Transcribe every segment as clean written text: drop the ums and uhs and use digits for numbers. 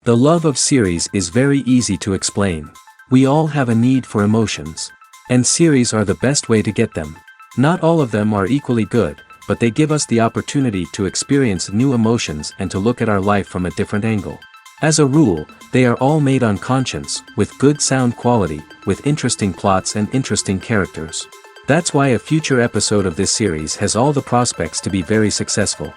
The love of series is very easy to explain. We all have a need for emotions. And series are the best way to get them. Not all of them are equally good, but they give us the opportunity to experience new emotions and to look at our life from a different angle. As a rule, they are all made on conscience, with good sound quality, with interesting plots and interesting characters. That's why a future episode of this series has all the prospects to be very successful.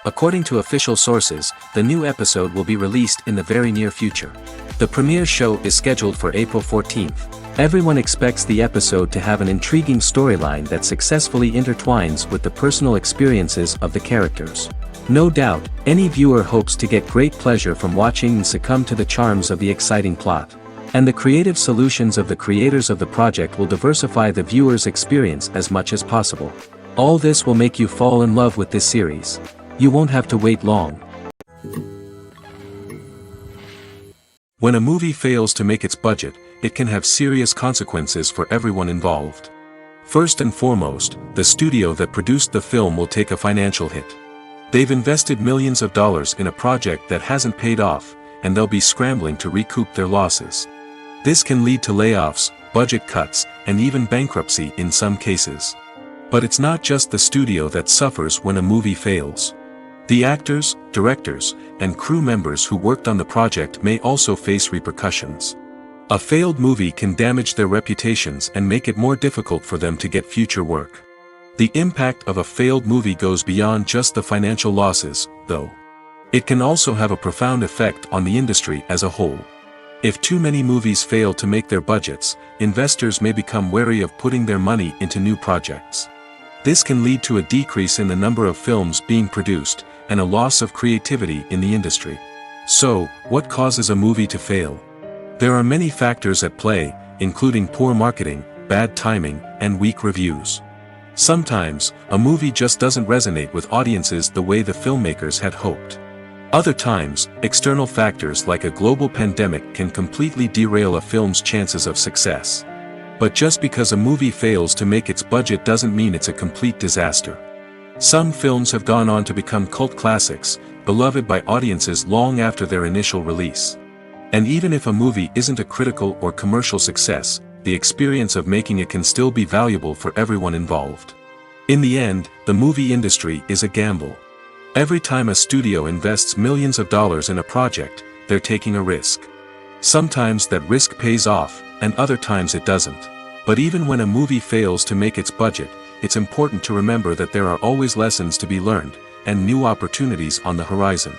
According to official sources, the new episode will be released in the very near future. The premiere show is scheduled for April 14th. Everyone expects the episode to have an intriguing storyline that successfully intertwines with the personal experiences of the characters. No doubt, any viewer hopes to get great pleasure from watching and succumb to the charms of the exciting plot. And the creative solutions of the creators of the project will diversify the viewer's experience as much as possible. All this will make you fall in love with this series. You won't have to wait long. When a movie fails to make its budget, it can have serious consequences for everyone involved. First and foremost, the studio that produced the film will take a financial hit. They've invested millions of dollars in a project that hasn't paid off, and they'll be scrambling to recoup their losses. This can lead to layoffs, budget cuts, and even bankruptcy in some cases. But it's not just the studio that suffers when a movie fails. The actors, directors, and crew members who worked on the project may also face repercussions. A failed movie can damage their reputations and make it more difficult for them to get future work. The impact of a failed movie goes beyond just the financial losses, though. It can also have a profound effect on the industry as a whole. If too many movies fail to make their budgets, investors may become wary of putting their money into new projects. This can lead to a decrease in the number of films being produced, and a loss of creativity in the industry. So, what causes a movie to fail? There are many factors at play, including poor marketing, bad timing, and weak reviews. Sometimes, a movie just doesn't resonate with audiences the way the filmmakers had hoped. Other times, external factors like a global pandemic can completely derail a film's chances of success. But just because a movie fails to make its budget doesn't mean it's a complete disaster. Some films have gone on to become cult classics, beloved by audiences long after their initial release. And even if a movie isn't a critical or commercial success, the experience of making it can still be valuable for everyone involved. In the end, the movie industry is a gamble. Every time a studio invests millions of dollars in a project, they're taking a risk. Sometimes that risk pays off, and other times it doesn't. But even when a movie fails to make its budget, it's important to remember that there are always lessons to be learned, and new opportunities on the horizon.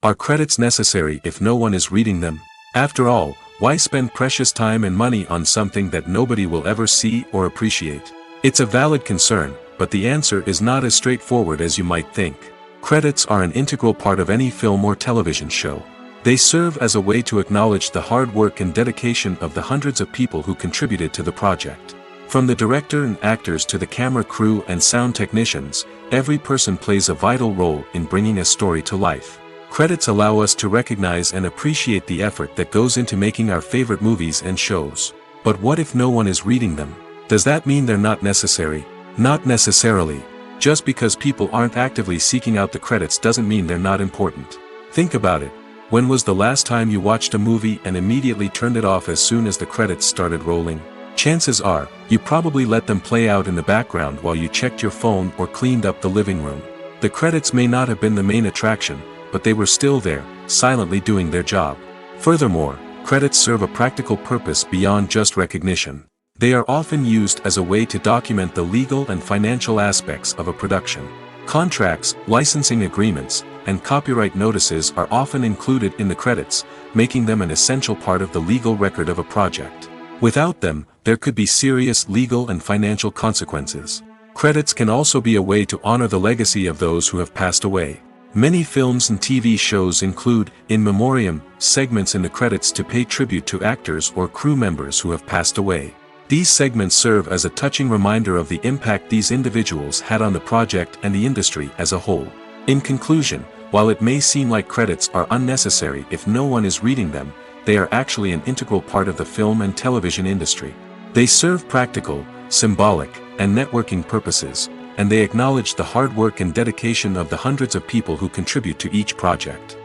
Are credits necessary if no one is reading them? After all, why spend precious time and money on something that nobody will ever see or appreciate? It's a valid concern, but the answer is not as straightforward as you might think. Credits are an integral part of any film or television show. They serve as a way to acknowledge the hard work and dedication of the hundreds of people who contributed to the project. From the director and actors to the camera crew and sound technicians, every person plays a vital role in bringing a story to life. Credits allow us to recognize and appreciate the effort that goes into making our favorite movies and shows. But what if no one is reading them? Does that mean they're not necessary? Not necessarily. Just because people aren't actively seeking out the credits doesn't mean they're not important. Think about it. When was the last time you watched a movie and immediately turned it off as soon as the credits started rolling? Chances are, you probably let them play out in the background while you checked your phone or cleaned up the living room. The credits may not have been the main attraction, but they were still there, silently doing their job. Furthermore, credits serve a practical purpose beyond just recognition. They are often used as a way to document the legal and financial aspects of a production. Contracts, licensing agreements, and copyright notices are often included in the credits, making them an essential part of the legal record of a project. Without them, there could be serious legal and financial consequences. Credits can also be a way to honor the legacy of those who have passed away. Many films and TV shows include, in memoriam, segments in the credits to pay tribute to actors or crew members who have passed away. These segments serve as a touching reminder of the impact these individuals had on the project and the industry as a whole. In conclusion, while it may seem like credits are unnecessary if no one is reading them, they are actually an integral part of the film and television industry. They serve practical, symbolic, and networking purposes, and they acknowledge the hard work and dedication of the hundreds of people who contribute to each project.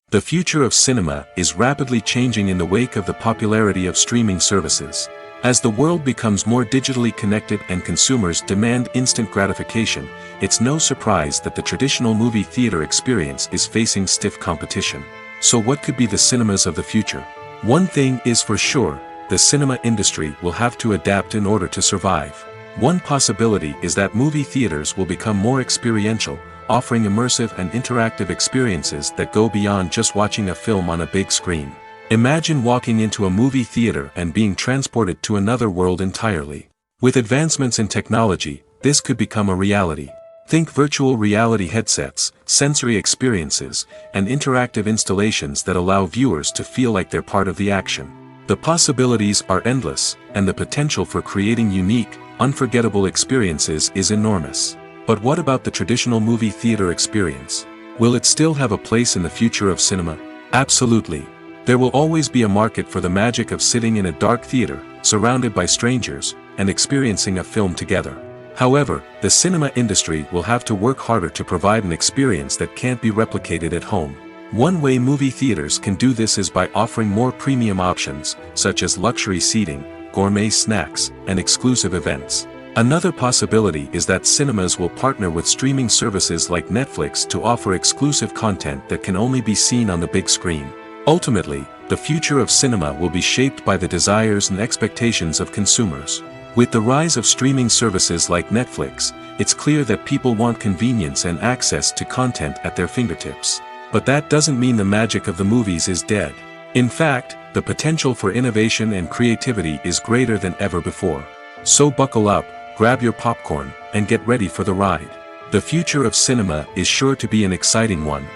The future of cinema is rapidly changing in the wake of the popularity of streaming services. As the world becomes more digitally connected and consumers demand instant gratification, it's no surprise that the traditional movie theater experience is facing stiff competition. So what could be the cinemas of the future? One thing is for sure, the cinema industry will have to adapt in order to survive. One possibility is that movie theaters will become more experiential, offering immersive and interactive experiences that go beyond just watching a film on a big screen. Imagine walking into a movie theater and being transported to another world entirely. With advancements in technology, this could become a reality. Think virtual reality headsets, sensory experiences, and interactive installations that allow viewers to feel like they're part of the action. The possibilities are endless, and the potential for creating unique, unforgettable experiences is enormous. But what about the traditional movie theater experience? Will it still have a place in the future of cinema? Absolutely. There will always be a market for the magic of sitting in a dark theater, surrounded by strangers, and experiencing a film together. However, the cinema industry will have to work harder to provide an experience that can't be replicated at home. One way movie theaters can do this is by offering more premium options, such as luxury seating, gourmet snacks, and exclusive events. Another possibility is that cinemas will partner with streaming services like Netflix to offer exclusive content that can only be seen on the big screen. Ultimately, the future of cinema will be shaped by the desires and expectations of consumers. With the rise of streaming services like Netflix, it's clear that people want convenience and access to content at their fingertips. But that doesn't mean the magic of the movies is dead. In fact, the potential for innovation and creativity is greater than ever before. So buckle up, grab your popcorn, and get ready for the ride. The future of cinema is sure to be an exciting one.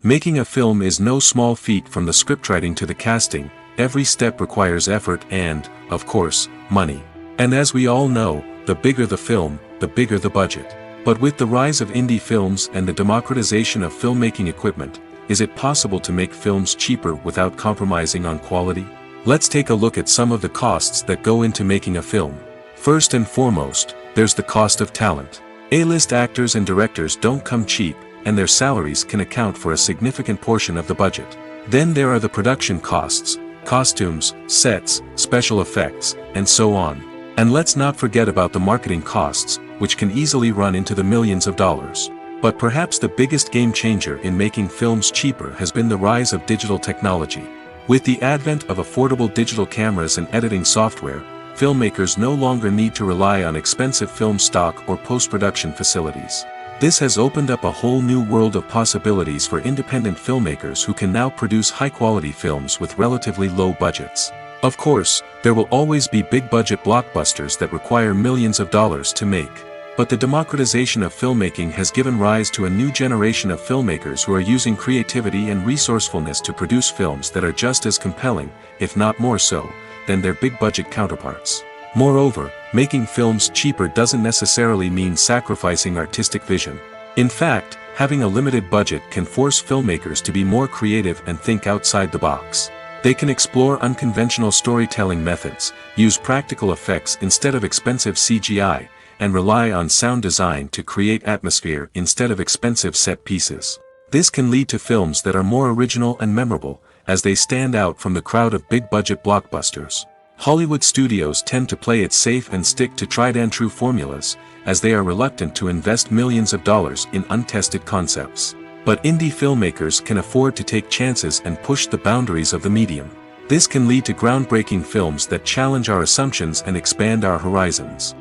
Making a film is no small feat. From the scriptwriting to the casting, every step requires effort and, of course, money. And as we all know, the bigger the film, the bigger the budget. But with the rise of indie films and the democratization of filmmaking equipment, is it possible to make films cheaper without compromising on quality? Let's take a look at some of the costs that go into making a film. First and foremost, there's the cost of talent. A-list actors and directors don't come cheap, and their salaries can account for a significant portion of the budget. Then there are the production costs, costumes, sets, special effects, and so on. And let's not forget about the marketing costs, which can easily run into the millions of dollars. But perhaps the biggest game changer in making films cheaper has been the rise of digital technology. With the advent of affordable digital cameras and editing software, filmmakers no longer need to rely on expensive film stock or post-production facilities. This has opened up a whole new world of possibilities for independent filmmakers who can now produce high-quality films with relatively low budgets. Of course, there will always be big-budget blockbusters that require millions of dollars to make. But the democratization of filmmaking has given rise to a new generation of filmmakers who are using creativity and resourcefulness to produce films that are just as compelling, if not more so, than their big-budget counterparts. Moreover, making films cheaper doesn't necessarily mean sacrificing artistic vision. In fact, having a limited budget can force filmmakers to be more creative and think outside the box. They can explore unconventional storytelling methods, use practical effects instead of expensive CGI, and rely on sound design to create atmosphere instead of expensive set pieces. This can lead to films that are more original and memorable, as they stand out from the crowd of big-budget blockbusters. Hollywood studios tend to play it safe and stick to tried-and-true formulas, as they are reluctant to invest millions of dollars in untested concepts. But indie filmmakers can afford to take chances and push the boundaries of the medium. This can lead to groundbreaking films that challenge our assumptions and expand our horizons.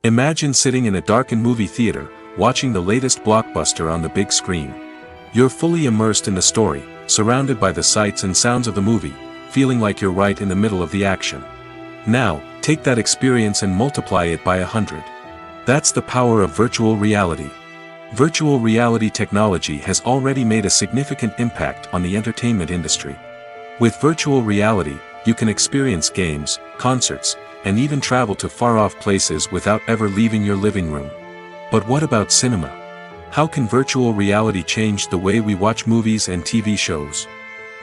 Imagine sitting in a darkened movie theater, watching the latest blockbuster on the big screen. You're fully immersed in the story, surrounded by the sights and sounds of the movie, feeling like you're right in the middle of the action. Now, take that experience and multiply it by 100. That's the power of virtual reality. Virtual reality technology has already made a significant impact on the entertainment industry. With virtual reality, you can experience games, concerts, and even travel to far-off places without ever leaving your living room. But what about cinema? How can virtual reality change the way we watch movies and TV shows?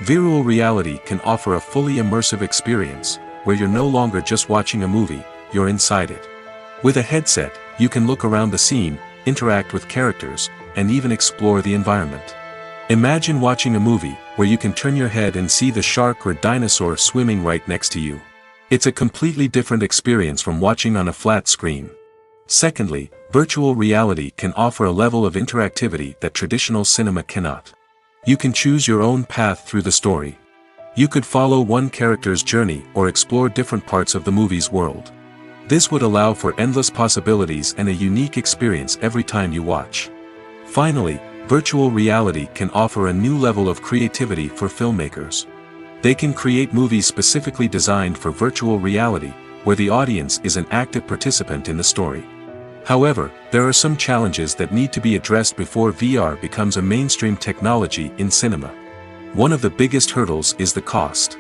Virtual reality can offer a fully immersive experience, where you're no longer just watching a movie, you're inside it. With a headset, you can look around the scene, interact with characters, and even explore the environment. Imagine watching a movie, where you can turn your head and see the shark or dinosaur swimming right next to you. It's a completely different experience from watching on a flat screen. Secondly, virtual reality can offer a level of interactivity that traditional cinema cannot. You can choose your own path through the story. You could follow one character's journey or explore different parts of the movie's world. This would allow for endless possibilities and a unique experience every time you watch. Finally, virtual reality can offer a new level of creativity for filmmakers. They can create movies specifically designed for virtual reality, where the audience is an active participant in the story. However, there are some challenges that need to be addressed before VR becomes a mainstream technology in cinema. One of the biggest hurdles is the cost.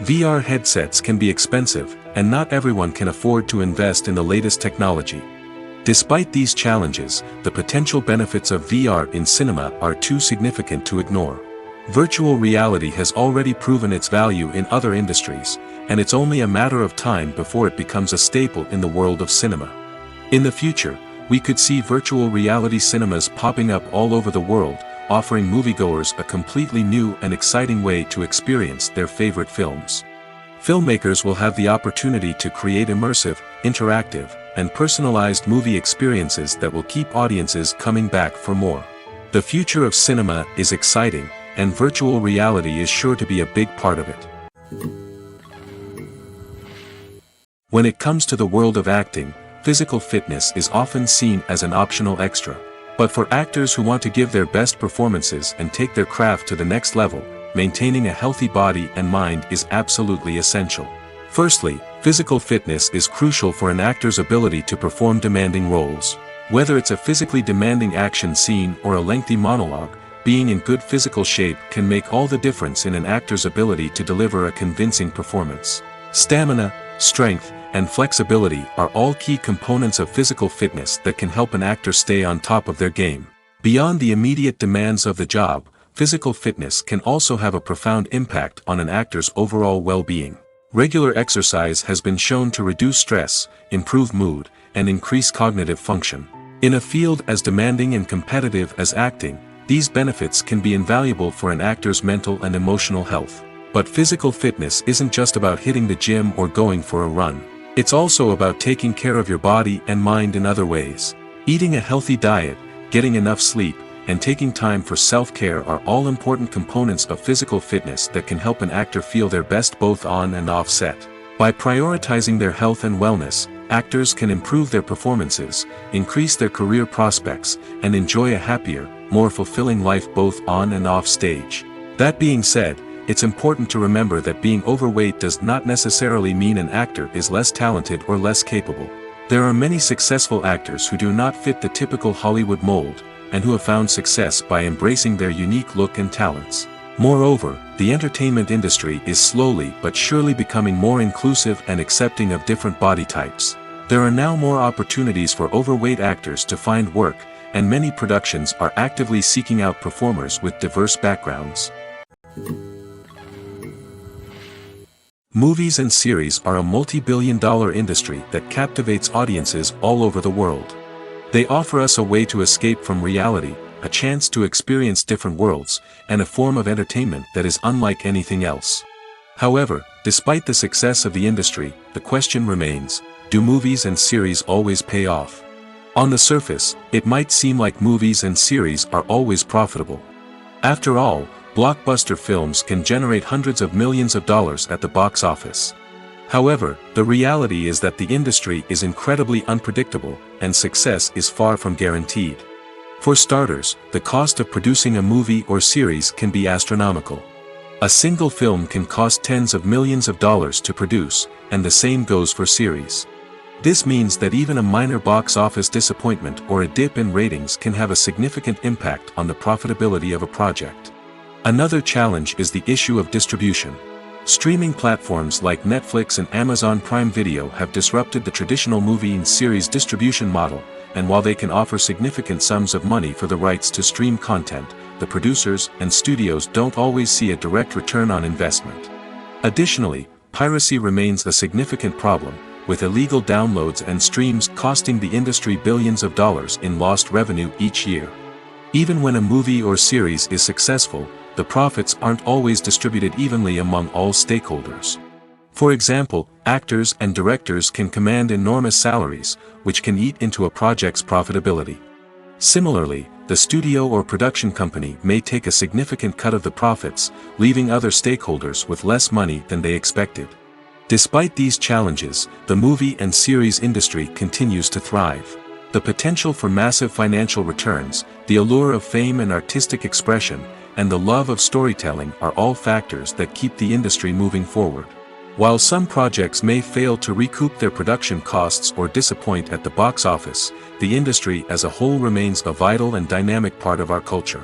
VR headsets can be expensive, and not everyone can afford to invest in the latest technology. Despite these challenges, the potential benefits of VR in cinema are too significant to ignore. Virtual reality has already proven its value in other industries, and it's only a matter of time before it becomes a staple in the world of cinema. In the future, we could see virtual reality cinemas popping up all over the world, offering moviegoers a completely new and exciting way to experience their favorite films. Filmmakers will have the opportunity to create immersive, interactive, and personalized movie experiences that will keep audiences coming back for more. The future of cinema is exciting, and virtual reality is sure to be a big part of it. When it comes to the world of acting, physical fitness is often seen as an optional extra. But for actors who want to give their best performances and take their craft to the next level, maintaining a healthy body and mind is absolutely essential. Firstly, physical fitness is crucial for an actor's ability to perform demanding roles. Whether it's a physically demanding action scene or a lengthy monologue, being in good physical shape can make all the difference in an actor's ability to deliver a convincing performance. Stamina, strength, and flexibility are all key components of physical fitness that can help an actor stay on top of their game. Beyond the immediate demands of the job, physical fitness can also have a profound impact on an actor's overall well-being. Regular exercise has been shown to reduce stress, improve mood, and increase cognitive function. In a field as demanding and competitive as acting, these benefits can be invaluable for an actor's mental and emotional health. But physical fitness isn't just about hitting the gym or going for a run. It's also about taking care of your body and mind in other ways. Eating a healthy diet, getting enough sleep, and taking time for self-care are all important components of physical fitness that can help an actor feel their best both on and off set. By prioritizing their health and wellness, actors can improve their performances, increase their career prospects, and enjoy a happier, more fulfilling life both on and off stage. That being said, it's important to remember that being overweight does not necessarily mean an actor is less talented or less capable. There are many successful actors who do not fit the typical Hollywood mold, and who have found success by embracing their unique look and talents. Moreover, the entertainment industry is slowly but surely becoming more inclusive and accepting of different body types. There are now more opportunities for overweight actors to find work, and many productions are actively seeking out performers with diverse backgrounds. Movies and series are a multi-billion-dollar industry that captivates audiences all over the world. They offer us a way to escape from reality, a chance to experience different worlds, and a form of entertainment that is unlike anything else. However, despite the success of the industry, the question remains, do movies and series always pay off? On the surface, it might seem like movies and series are always profitable. After all, blockbuster films can generate hundreds of millions of dollars at the box office. However, the reality is that the industry is incredibly unpredictable, and success is far from guaranteed. For starters, the cost of producing a movie or series can be astronomical. A single film can cost tens of millions of dollars to produce, and the same goes for series. This means that even a minor box office disappointment or a dip in ratings can have a significant impact on the profitability of a project. Another challenge is the issue of distribution. Streaming platforms like Netflix and Amazon Prime Video have disrupted the traditional movie and series distribution model, and while they can offer significant sums of money for the rights to stream content, the producers and studios don't always see a direct return on investment. Additionally, piracy remains a significant problem, with illegal downloads and streams costing the industry billions of dollars in lost revenue each year. Even when a movie or series is successful, the profits aren't always distributed evenly among all stakeholders. For example, actors and directors can command enormous salaries, which can eat into a project's profitability. Similarly, the studio or production company may take a significant cut of the profits, leaving other stakeholders with less money than they expected. Despite these challenges, the movie and series industry continues to thrive. The potential for massive financial returns, the allure of fame and artistic expression, and the love of storytelling are all factors that keep the industry moving forward. While some projects may fail to recoup their production costs or disappoint at the box office, the industry as a whole remains a vital and dynamic part of our culture.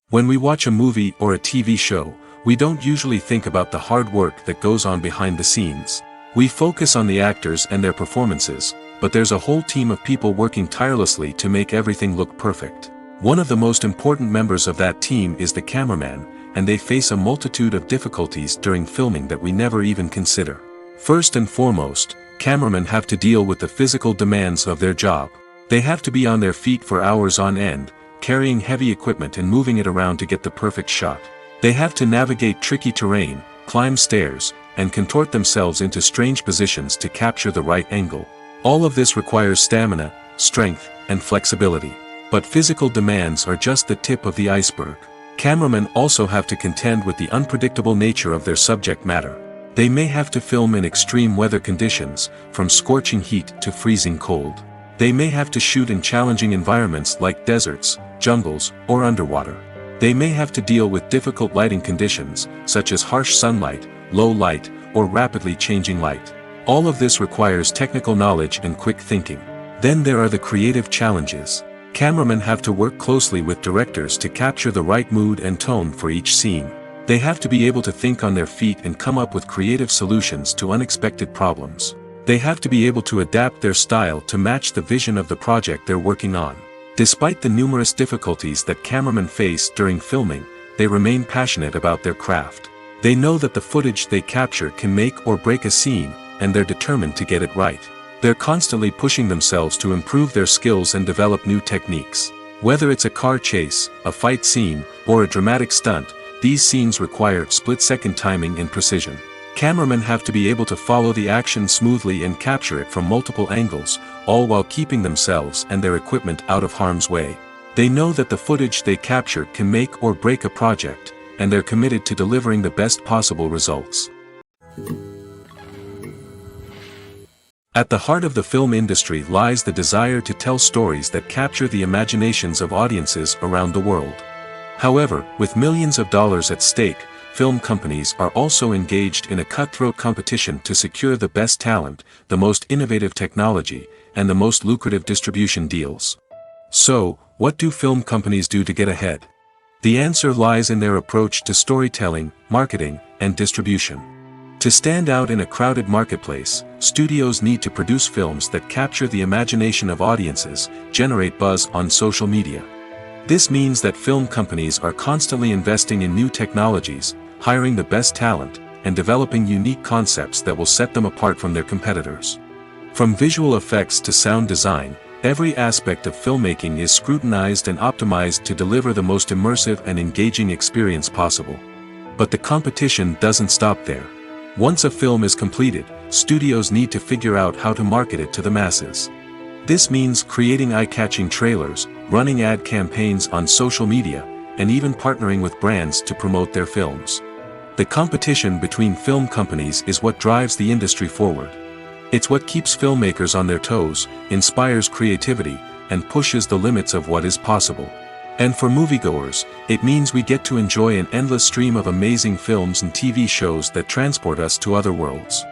When we watch a movie or a TV show, we don't usually think about the hard work that goes on behind the scenes. We focus on the actors and their performances, but there's a whole team of people working tirelessly to make everything look perfect. One of the most important members of that team is the cameraman, and they face a multitude of difficulties during filming that we never even consider. First and foremost, cameramen have to deal with the physical demands of their job. They have to be on their feet for hours on end, carrying heavy equipment and moving it around to get the perfect shot. They have to navigate tricky terrain, climb stairs, and contort themselves into strange positions to capture the right angle. All of this requires stamina, strength, and flexibility. But physical demands are just the tip of the iceberg. Cameramen also have to contend with the unpredictable nature of their subject matter. They may have to film in extreme weather conditions, from scorching heat to freezing cold. They may have to shoot in challenging environments like deserts, jungles, or underwater. They may have to deal with difficult lighting conditions, such as harsh sunlight, low light, or rapidly changing light. All of this requires technical knowledge and quick thinking. Then there are the creative challenges. Cameramen have to work closely with directors to capture the right mood and tone for each scene. They have to be able to think on their feet and come up with creative solutions to unexpected problems. They have to be able to adapt their style to match the vision of the project they're working on. Despite the numerous difficulties that cameramen face during filming, they remain passionate about their craft. They know that the footage they capture can make or break a scene, and they're determined to get it right. They're constantly pushing themselves to improve their skills and develop new techniques. Whether it's a car chase, a fight scene, or a dramatic stunt, these scenes require split-second timing and precision. Cameramen have to be able to follow the action smoothly and capture it from multiple angles, all while keeping themselves and their equipment out of harm's way. They know that the footage they capture can make or break a project, and they're committed to delivering the best possible results. At the heart of the film industry lies the desire to tell stories that capture the imaginations of audiences around the world. However, with millions of dollars at stake, film companies are also engaged in a cutthroat competition to secure the best talent, the most innovative technology, and the most lucrative distribution deals. So, what do film companies do to get ahead? The answer lies in their approach to storytelling, marketing, and distribution. To stand out in a crowded marketplace, studios need to produce films that capture the imagination of audiences, generate buzz on social media. This means that film companies are constantly investing in new technologies, hiring the best talent, and developing unique concepts that will set them apart from their competitors. From visual effects to sound design, every aspect of filmmaking is scrutinized and optimized to deliver the most immersive and engaging experience possible. But the competition doesn't stop there. Once a film is completed, studios need to figure out how to market it to the masses. This means creating eye-catching trailers, running ad campaigns on social media, and even partnering with brands to promote their films. The competition between film companies is what drives the industry forward. It's what keeps filmmakers on their toes, inspires creativity, and pushes the limits of what is possible. And for moviegoers, it means we get to enjoy an endless stream of amazing films and TV shows that transport us to other worlds.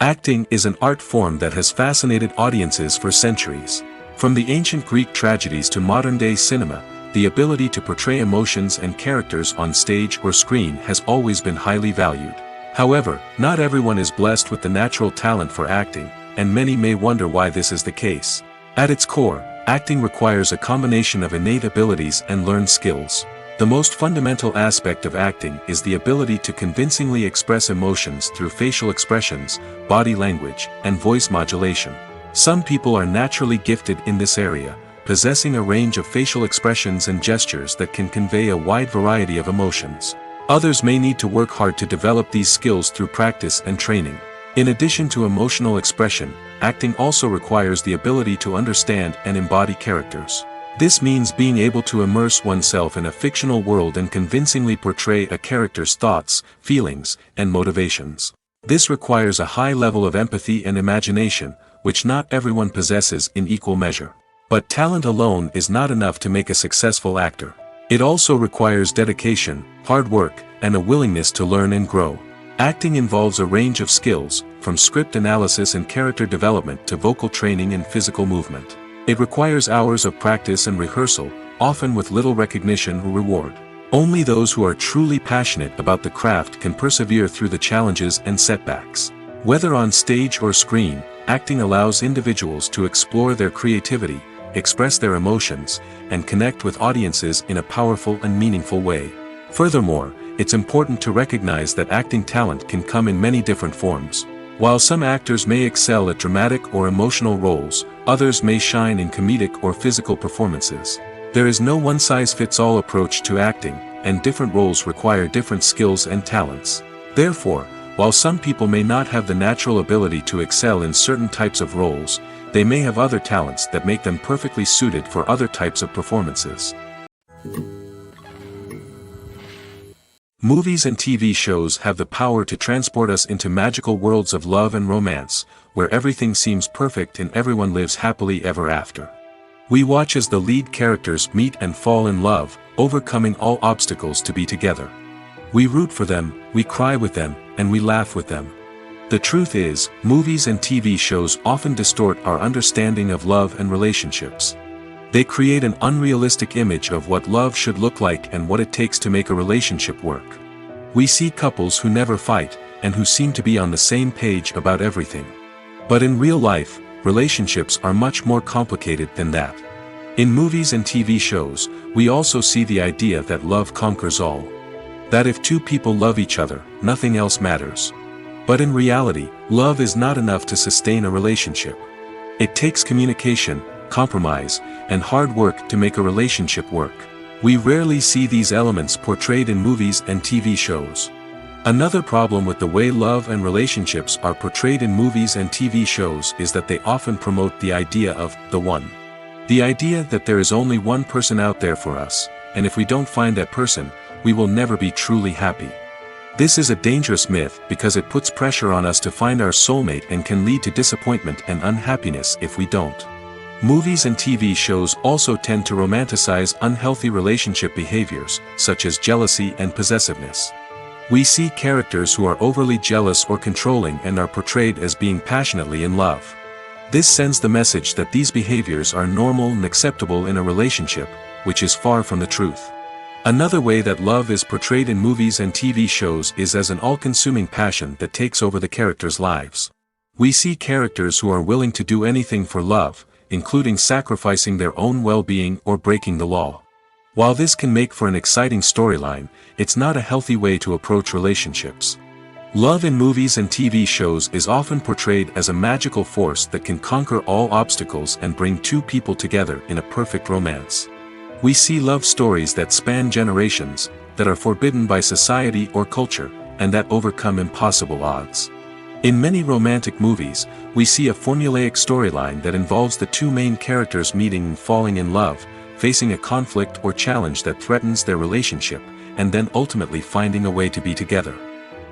Acting is an art form that has fascinated audiences for centuries. From the ancient Greek tragedies to modern-day cinema, the ability to portray emotions and characters on stage or screen has always been highly valued. However, not everyone is blessed with the natural talent for acting, and many may wonder why this is the case. At its core, acting requires a combination of innate abilities and learned skills. The most fundamental aspect of acting is the ability to convincingly express emotions through facial expressions, body language, and voice modulation. Some people are naturally gifted in this area, possessing a range of facial expressions and gestures that can convey a wide variety of emotions. Others may need to work hard to develop these skills through practice and training. In addition to emotional expression, acting also requires the ability to understand and embody characters. This means being able to immerse oneself in a fictional world and convincingly portray a character's thoughts, feelings, and motivations. This requires a high level of empathy and imagination, which not everyone possesses in equal measure. But talent alone is not enough to make a successful actor. It also requires dedication, hard work, and a willingness to learn and grow. Acting involves a range of skills, from script analysis and character development to vocal training and physical movement. It requires hours of practice and rehearsal, often with little recognition or reward. Only those who are truly passionate about the craft can persevere through the challenges and setbacks. Whether on stage or screen, acting allows individuals to explore their creativity, express their emotions, and connect with audiences in a powerful and meaningful way. Furthermore, it's important to recognize that acting talent can come in many different forms. While some actors may excel at dramatic or emotional roles, others may shine in comedic or physical performances. There is no one-size-fits-all approach to acting, and different roles require different skills and talents. Therefore, while some people may not have the natural ability to excel in certain types of roles, they may have other talents that make them perfectly suited for other types of performances. Movies and TV shows have the power to transport us into magical worlds of love and romance, where everything seems perfect and everyone lives happily ever after. We watch as the lead characters meet and fall in love, overcoming all obstacles to be together. We root for them, we cry with them, and we laugh with them. The truth is, movies and TV shows often distort our understanding of love and relationships. They create an unrealistic image of what love should look like and what it takes to make a relationship work. We see couples who never fight, and who seem to be on the same page about everything. But in real life, relationships are much more complicated than that. In movies and TV shows, we also see the idea that love conquers all. That if two people love each other, nothing else matters. But in reality, love is not enough to sustain a relationship. It takes communication, compromise, and hard work to make a relationship work. We rarely see these elements portrayed in movies and TV shows. Another problem with the way love and relationships are portrayed in movies and TV shows is that they often promote the idea of the one. The idea that there is only one person out there for us, and if we don't find that person, we will never be truly happy. This is a dangerous myth because it puts pressure on us to find our soulmate and can lead to disappointment and unhappiness if we don't. Movies and TV shows also tend to romanticize unhealthy relationship behaviors, such as jealousy and possessiveness. We see characters who are overly jealous or controlling and are portrayed as being passionately in love. This sends the message that these behaviors are normal and acceptable in a relationship, which is far from the truth. Another way that love is portrayed in movies and TV shows is as an all-consuming passion that takes over the characters' lives. We see characters who are willing to do anything for love, including sacrificing their own well-being or breaking the law. While this can make for an exciting storyline, it's not a healthy way to approach relationships. Love in movies and TV shows is often portrayed as a magical force that can conquer all obstacles and bring two people together in a perfect romance. We see love stories that span generations, that are forbidden by society or culture, and that overcome impossible odds. In many romantic movies, we see a formulaic storyline that involves the two main characters meeting and falling in love, facing a conflict or challenge that threatens their relationship, and then ultimately finding a way to be together.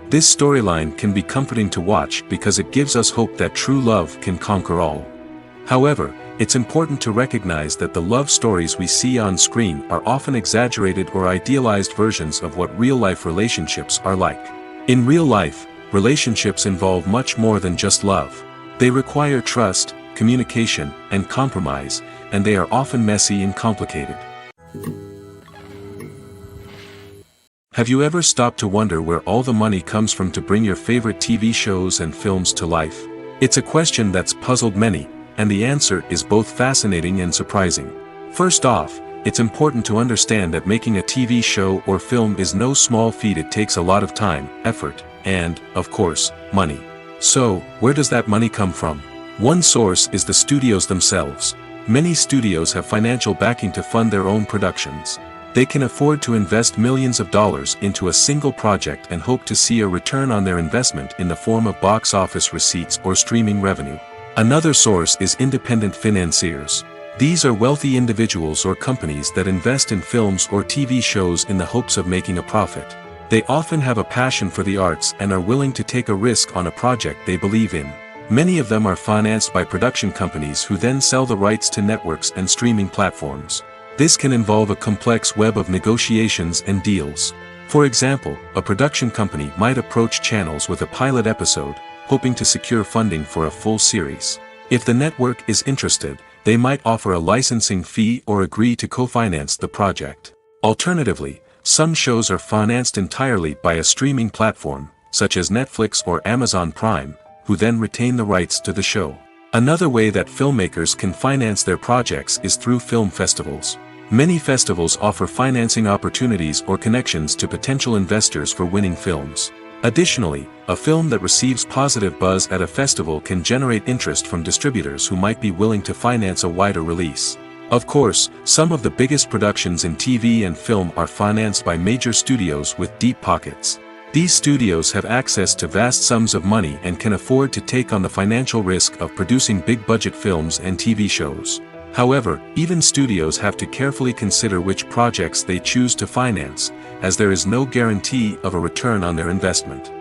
This storyline can be comforting to watch because it gives us hope that true love can conquer all. However, it's important to recognize that the love stories we see on screen are often exaggerated or idealized versions of what real-life relationships are like. In real life, relationships involve much more than just love. They require trust, communication, and compromise, and they are often messy and complicated. Have you ever stopped to wonder where all the money comes from to bring your favorite TV shows and films to life? It's a question that's puzzled many, and the answer is both fascinating and surprising. First off, it's important to understand that making a TV show or film is no small feat. It takes a lot of time, effort, and, of course, money. So, where does that money come from? One source is the studios themselves. Many studios have financial backing to fund their own productions. They can afford to invest millions of dollars into a single project and hope to see a return on their investment in the form of box office receipts or streaming revenue. Another source is independent financiers. These are wealthy individuals or companies that invest in films or TV shows in the hopes of making a profit. They often have a passion for the arts and are willing to take a risk on a project they believe in. Many of them are financed by production companies who then sell the rights to networks and streaming platforms. This can involve a complex web of negotiations and deals. For example, a production company might approach channels with a pilot episode, hoping to secure funding for a full series. If the network is interested, they might offer a licensing fee or agree to co-finance the project. Alternatively, some shows are financed entirely by a streaming platform, such as Netflix or Amazon Prime, who then retain the rights to the show. Another way that filmmakers can finance their projects is through film festivals. Many festivals offer financing opportunities or connections to potential investors for winning films. Additionally, a film that receives positive buzz at a festival can generate interest from distributors who might be willing to finance a wider release. Of course, some of the biggest productions in TV and film are financed by major studios with deep pockets. These studios have access to vast sums of money and can afford to take on the financial risk of producing big-budget films and TV shows. However, even studios have to carefully consider which projects they choose to finance, as there is no guarantee of a return on their investment.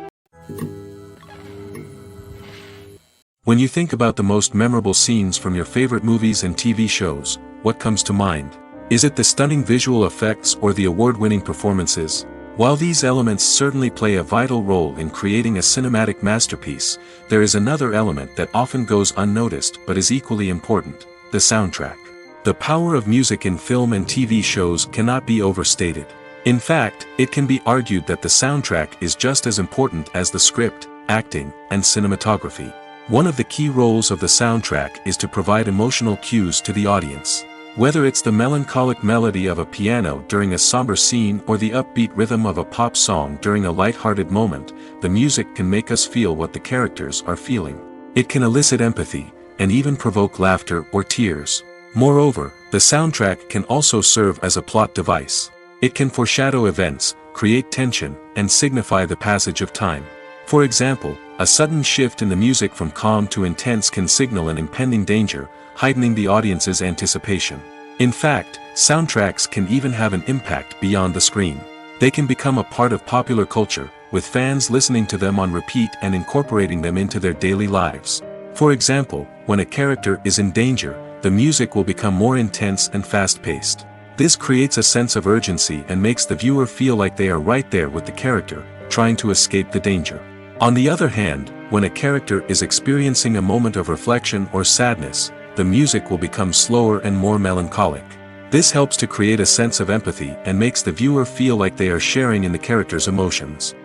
When you think about the most memorable scenes from your favorite movies and TV shows, what comes to mind? Is it the stunning visual effects or the award-winning performances? While these elements certainly play a vital role in creating a cinematic masterpiece, there is another element that often goes unnoticed but is equally important: the soundtrack. The power of music in film and TV shows cannot be overstated. In fact, it can be argued that the soundtrack is just as important as the script, acting, and cinematography. One of the key roles of the soundtrack is to provide emotional cues to the audience. Whether it's the melancholic melody of a piano during a somber scene or the upbeat rhythm of a pop song during a light-hearted moment, the music can make us feel what the characters are feeling. It can elicit empathy, and even provoke laughter or tears. Moreover, the soundtrack can also serve as a plot device. It can foreshadow events, create tension, and signify the passage of time. For example, a sudden shift in the music from calm to intense can signal an impending danger, heightening the audience's anticipation. In fact, soundtracks can even have an impact beyond the screen. They can become a part of popular culture, with fans listening to them on repeat and incorporating them into their daily lives. For example, when a character is in danger, the music will become more intense and fast-paced. This creates a sense of urgency and makes the viewer feel like they are right there with the character, trying to escape the danger. On the other hand, when a character is experiencing a moment of reflection or sadness, the music will become slower and more melancholic. This helps to create a sense of empathy and makes the viewer feel like they are sharing in the character's emotions.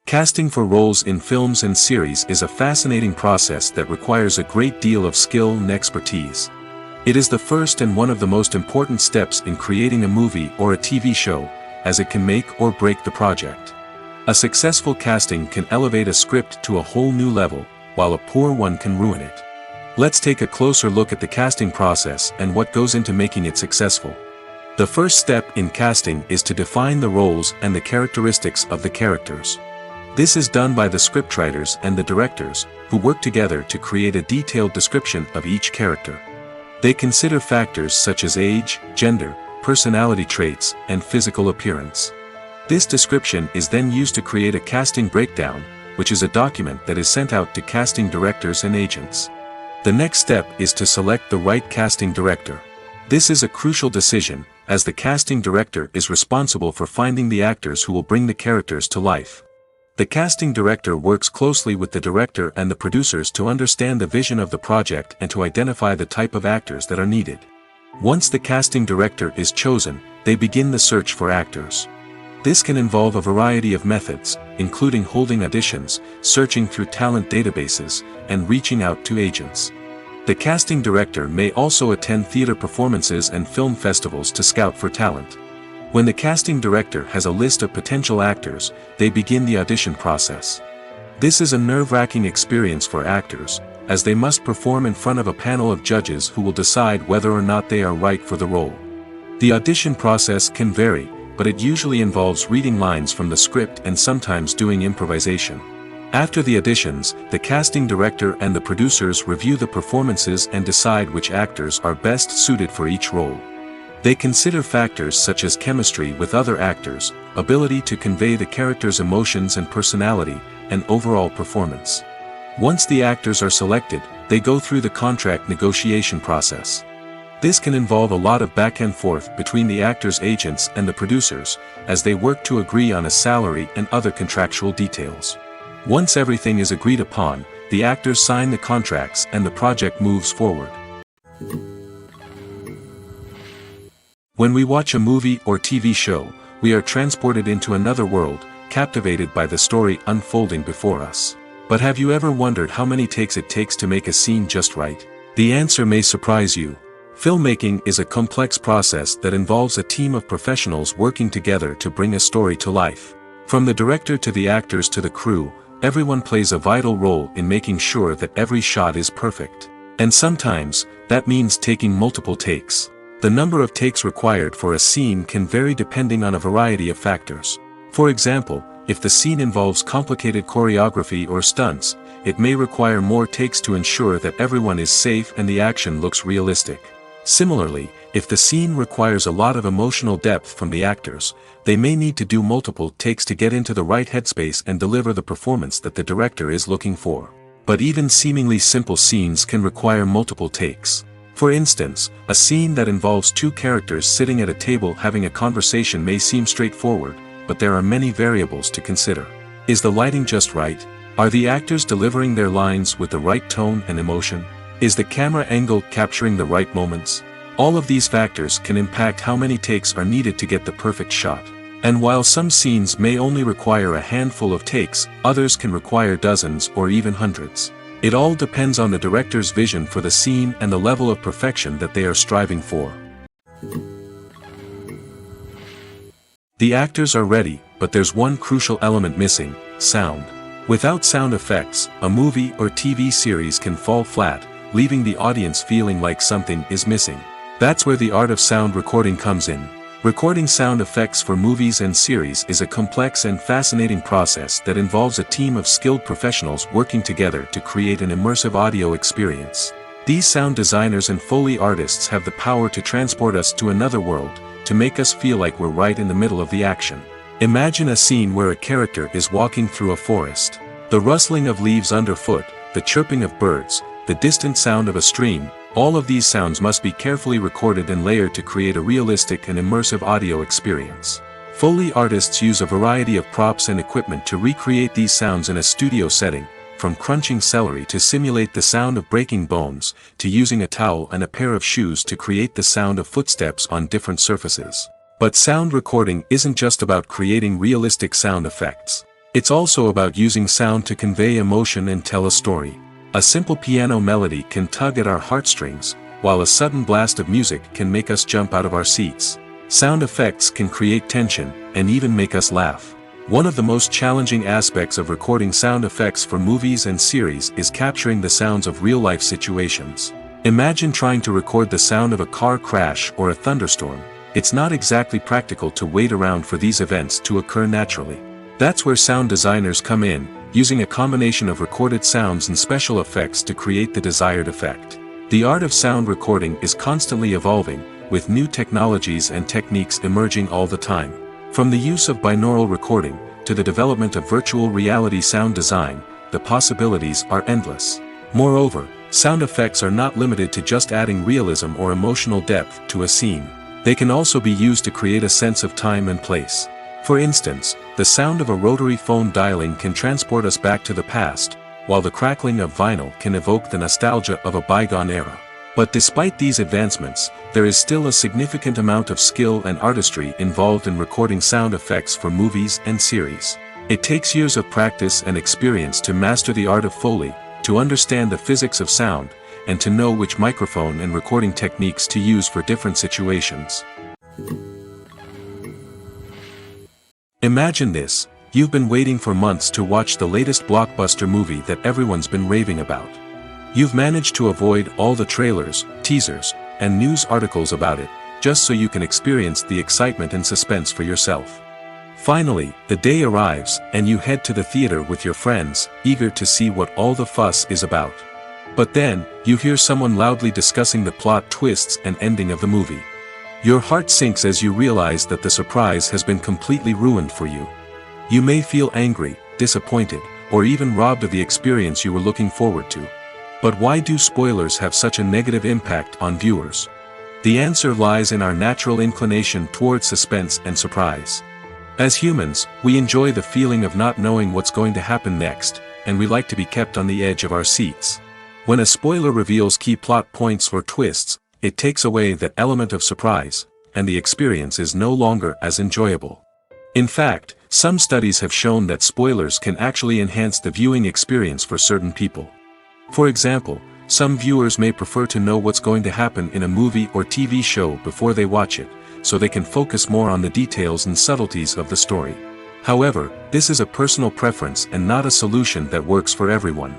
Casting for roles in films and series is a fascinating process that requires a great deal of skill and expertise. It is the first and one of the most important steps in creating a movie or a TV show, as it can make or break the project. A successful casting can elevate a script to a whole new level, while a poor one can ruin it. Let's take a closer look at the casting process and what goes into making it successful. The first step in casting is to define the roles and the characteristics of the characters. This is done by the scriptwriters and the directors, who work together to create a detailed description of each character. They consider factors such as age, gender, personality traits, and physical appearance. This description is then used to create a casting breakdown, which is a document that is sent out to casting directors and agents. The next step is to select the right casting director. This is a crucial decision, as the casting director is responsible for finding the actors who will bring the characters to life. The casting director works closely with the director and the producers to understand the vision of the project and to identify the type of actors that are needed. Once the casting director is chosen, they begin the search for actors. This can involve a variety of methods, including holding auditions, searching through talent databases, and reaching out to agents. The casting director may also attend theater performances and film festivals to scout for talent. When the casting director has a list of potential actors, they begin the audition process. This is a nerve-wracking experience for actors, as they must perform in front of a panel of judges who will decide whether or not they are right for the role. The audition process can vary, but it usually involves reading lines from the script and sometimes doing improvisation. After the auditions, the casting director and the producers review the performances and decide which actors are best suited for each role. They consider factors such as chemistry with other actors, ability to convey the character's emotions and personality, and overall performance. Once the actors are selected, they go through the contract negotiation process. This can involve a lot of back and forth between the actors' agents and the producers, as they work to agree on a salary and other contractual details. Once everything is agreed upon, the actors sign the contracts and the project moves forward. When we watch a movie or TV show, we are transported into another world, captivated by the story unfolding before us. But have you ever wondered how many takes it takes to make a scene just right? The answer may surprise you. Filmmaking is a complex process that involves a team of professionals working together to bring a story to life. From the director to the actors to the crew, everyone plays a vital role in making sure that every shot is perfect. And sometimes, that means taking multiple takes. The number of takes required for a scene can vary depending on a variety of factors. For example, if the scene involves complicated choreography or stunts, it may require more takes to ensure that everyone is safe and the action looks realistic. Similarly, if the scene requires a lot of emotional depth from the actors, they may need to do multiple takes to get into the right headspace and deliver the performance that the director is looking for. But even seemingly simple scenes can require multiple takes. For instance, a scene that involves two characters sitting at a table having a conversation may seem straightforward, but there are many variables to consider. Is the lighting just right? Are the actors delivering their lines with the right tone and emotion? Is the camera angle capturing the right moments? All of these factors can impact how many takes are needed to get the perfect shot. And while some scenes may only require a handful of takes, others can require dozens or even hundreds. It all depends on the director's vision for the scene and the level of perfection that they are striving for. The actors are ready, but there's one crucial element missing: sound. Without sound effects, a movie or TV series can fall flat, leaving the audience feeling like something is missing. That's where the art of sound recording comes in. Recording sound effects for movies and series is a complex and fascinating process that involves a team of skilled professionals working together to create an immersive audio experience. These sound designers and Foley artists have the power to transport us to another world, to make us feel like we're right in the middle of the action. Imagine a scene where a character is walking through a forest. The rustling of leaves underfoot, the chirping of birds, the distant sound of a stream, all of these sounds must be carefully recorded and layered to create a realistic and immersive audio experience. Foley artists use a variety of props and equipment to recreate these sounds in a studio setting, from crunching celery to simulate the sound of breaking bones, to using a towel and a pair of shoes to create the sound of footsteps on different surfaces. But sound recording isn't just about creating realistic sound effects. It's also about using sound to convey emotion and tell a story. A simple piano melody can tug at our heartstrings, while a sudden blast of music can make us jump out of our seats. Sound effects can create tension, and even make us laugh. One of the most challenging aspects of recording sound effects for movies and series is capturing the sounds of real-life situations. Imagine trying to record the sound of a car crash or a thunderstorm. It's not exactly practical to wait around for these events to occur naturally. That's where sound designers come in, using a combination of recorded sounds and special effects to create the desired effect. The art of sound recording is constantly evolving, with new technologies and techniques emerging all the time. From the use of binaural recording, to the development of virtual reality sound design, the possibilities are endless. Moreover, sound effects are not limited to just adding realism or emotional depth to a scene. They can also be used to create a sense of time and place. For instance, the sound of a rotary phone dialing can transport us back to the past, while the crackling of vinyl can evoke the nostalgia of a bygone era. But despite these advancements, there is still a significant amount of skill and artistry involved in recording sound effects for movies and series. It takes years of practice and experience to master the art of Foley, to understand the physics of sound, and to know which microphone and recording techniques to use for different situations. Imagine this: you've been waiting for months to watch the latest blockbuster movie that everyone's been raving about. You've managed to avoid all the trailers, teasers, and news articles about it, just so you can experience the excitement and suspense for yourself. Finally, the day arrives, and you head to the theater with your friends, eager to see what all the fuss is about. But then, you hear someone loudly discussing the plot twists and ending of the movie. Your heart sinks as you realize that the surprise has been completely ruined for you. You may feel angry, disappointed, or even robbed of the experience you were looking forward to. But why do spoilers have such a negative impact on viewers? The answer lies in our natural inclination toward suspense and surprise. As humans, we enjoy the feeling of not knowing what's going to happen next, and we like to be kept on the edge of our seats. When a spoiler reveals key plot points or twists, it takes away that element of surprise, and the experience is no longer as enjoyable. In fact, some studies have shown that spoilers can actually enhance the viewing experience for certain people. For example, some viewers may prefer to know what's going to happen in a movie or TV show before they watch it, so they can focus more on the details and subtleties of the story. However, this is a personal preference and not a solution that works for everyone.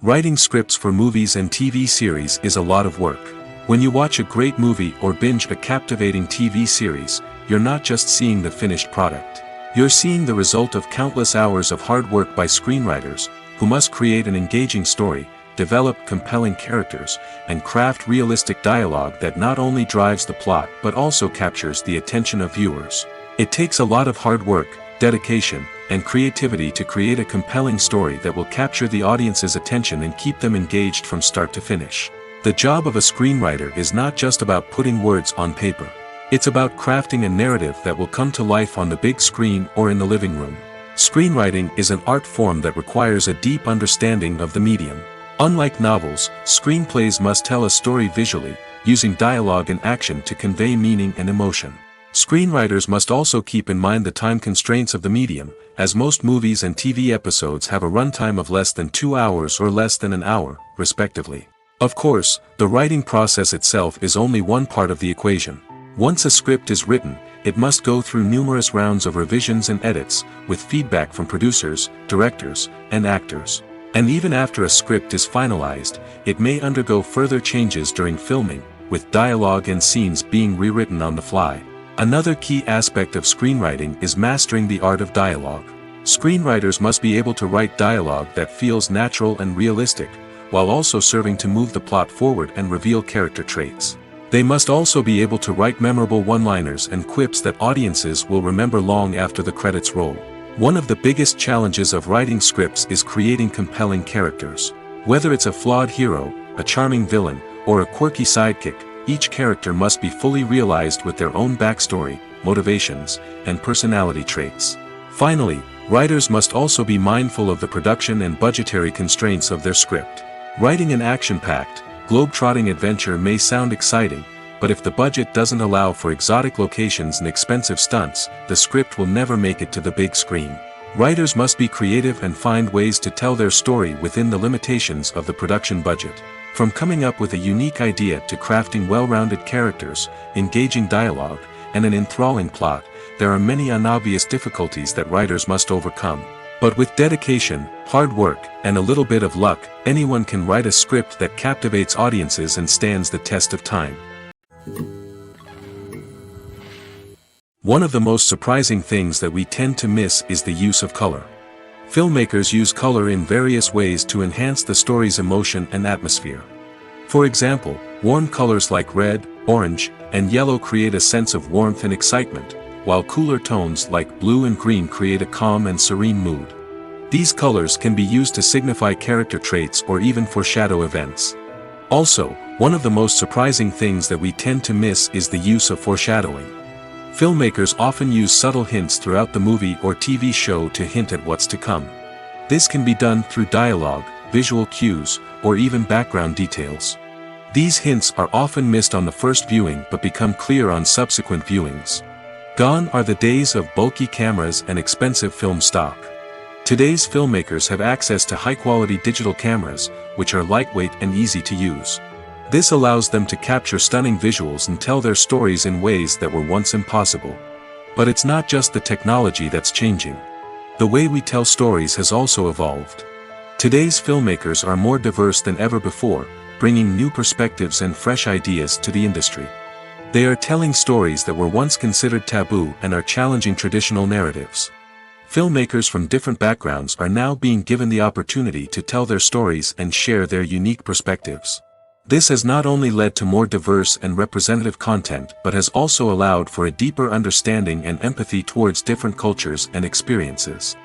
Writing scripts for movies and TV series is a lot of work. When you watch a great movie or binge a captivating TV series, you're not just seeing the finished product. You're seeing the result of countless hours of hard work by screenwriters, who must create an engaging story, develop compelling characters, and craft realistic dialogue that not only drives the plot but also captures the attention of viewers. It takes a lot of hard work, dedication, and creativity to create a compelling story that will capture the audience's attention and keep them engaged from start to finish. The job of a screenwriter is not just about putting words on paper. It's about crafting a narrative that will come to life on the big screen or in the living room. Screenwriting is an art form that requires a deep understanding of the medium. Unlike novels, screenplays must tell a story visually, using dialogue and action to convey meaning and emotion. Screenwriters must also keep in mind the time constraints of the medium, as most movies and TV episodes have a runtime of less than 2 hours or less than an hour, respectively. Of course, the writing process itself is only one part of the equation. Once a script is written, it must go through numerous rounds of revisions and edits, with feedback from producers, directors, and actors. And even after a script is finalized, it may undergo further changes during filming, with dialogue and scenes being rewritten on the fly. Another key aspect of screenwriting is mastering the art of dialogue. Screenwriters must be able to write dialogue that feels natural and realistic, while also serving to move the plot forward and reveal character traits. They must also be able to write memorable one-liners and quips that audiences will remember long after the credits roll. One of the biggest challenges of writing scripts is creating compelling characters. Whether it's a flawed hero, a charming villain, or a quirky sidekick, each character must be fully realized with their own backstory, motivations, and personality traits. Finally, writers must also be mindful of the production and budgetary constraints of their script. Writing an action-packed, globe-trotting adventure may sound exciting, but if the budget doesn't allow for exotic locations and expensive stunts, the script will never make it to the big screen. Writers must be creative and find ways to tell their story within the limitations of the production budget. From coming up with a unique idea to crafting well-rounded characters, engaging dialogue, and an enthralling plot, there are many unobvious difficulties that writers must overcome. But with dedication, hard work, and a little bit of luck, anyone can write a script that captivates audiences and stands the test of time. One of the most surprising things that we tend to miss is the use of color. Filmmakers use color in various ways to enhance the story's emotion and atmosphere. For example, warm colors like red, orange, and yellow create a sense of warmth and excitement, while cooler tones like blue and green create a calm and serene mood. These colors can be used to signify character traits or even foreshadow events. Also, one of the most surprising things that we tend to miss is the use of foreshadowing. Filmmakers often use subtle hints throughout the movie or TV show to hint at what's to come. This can be done through dialogue, visual cues, or even background details. These hints are often missed on the first viewing but become clear on subsequent viewings. Gone are the days of bulky cameras and expensive film stock. Today's filmmakers have access to high-quality digital cameras, which are lightweight and easy to use. This allows them to capture stunning visuals and tell their stories in ways that were once impossible. But it's not just the technology that's changing. The way we tell stories has also evolved. Today's filmmakers are more diverse than ever before, bringing new perspectives and fresh ideas to the industry. They are telling stories that were once considered taboo and are challenging traditional narratives. Filmmakers from different backgrounds are now being given the opportunity to tell their stories and share their unique perspectives. This has not only led to more diverse and representative content but has also allowed for a deeper understanding and empathy towards different cultures and experiences.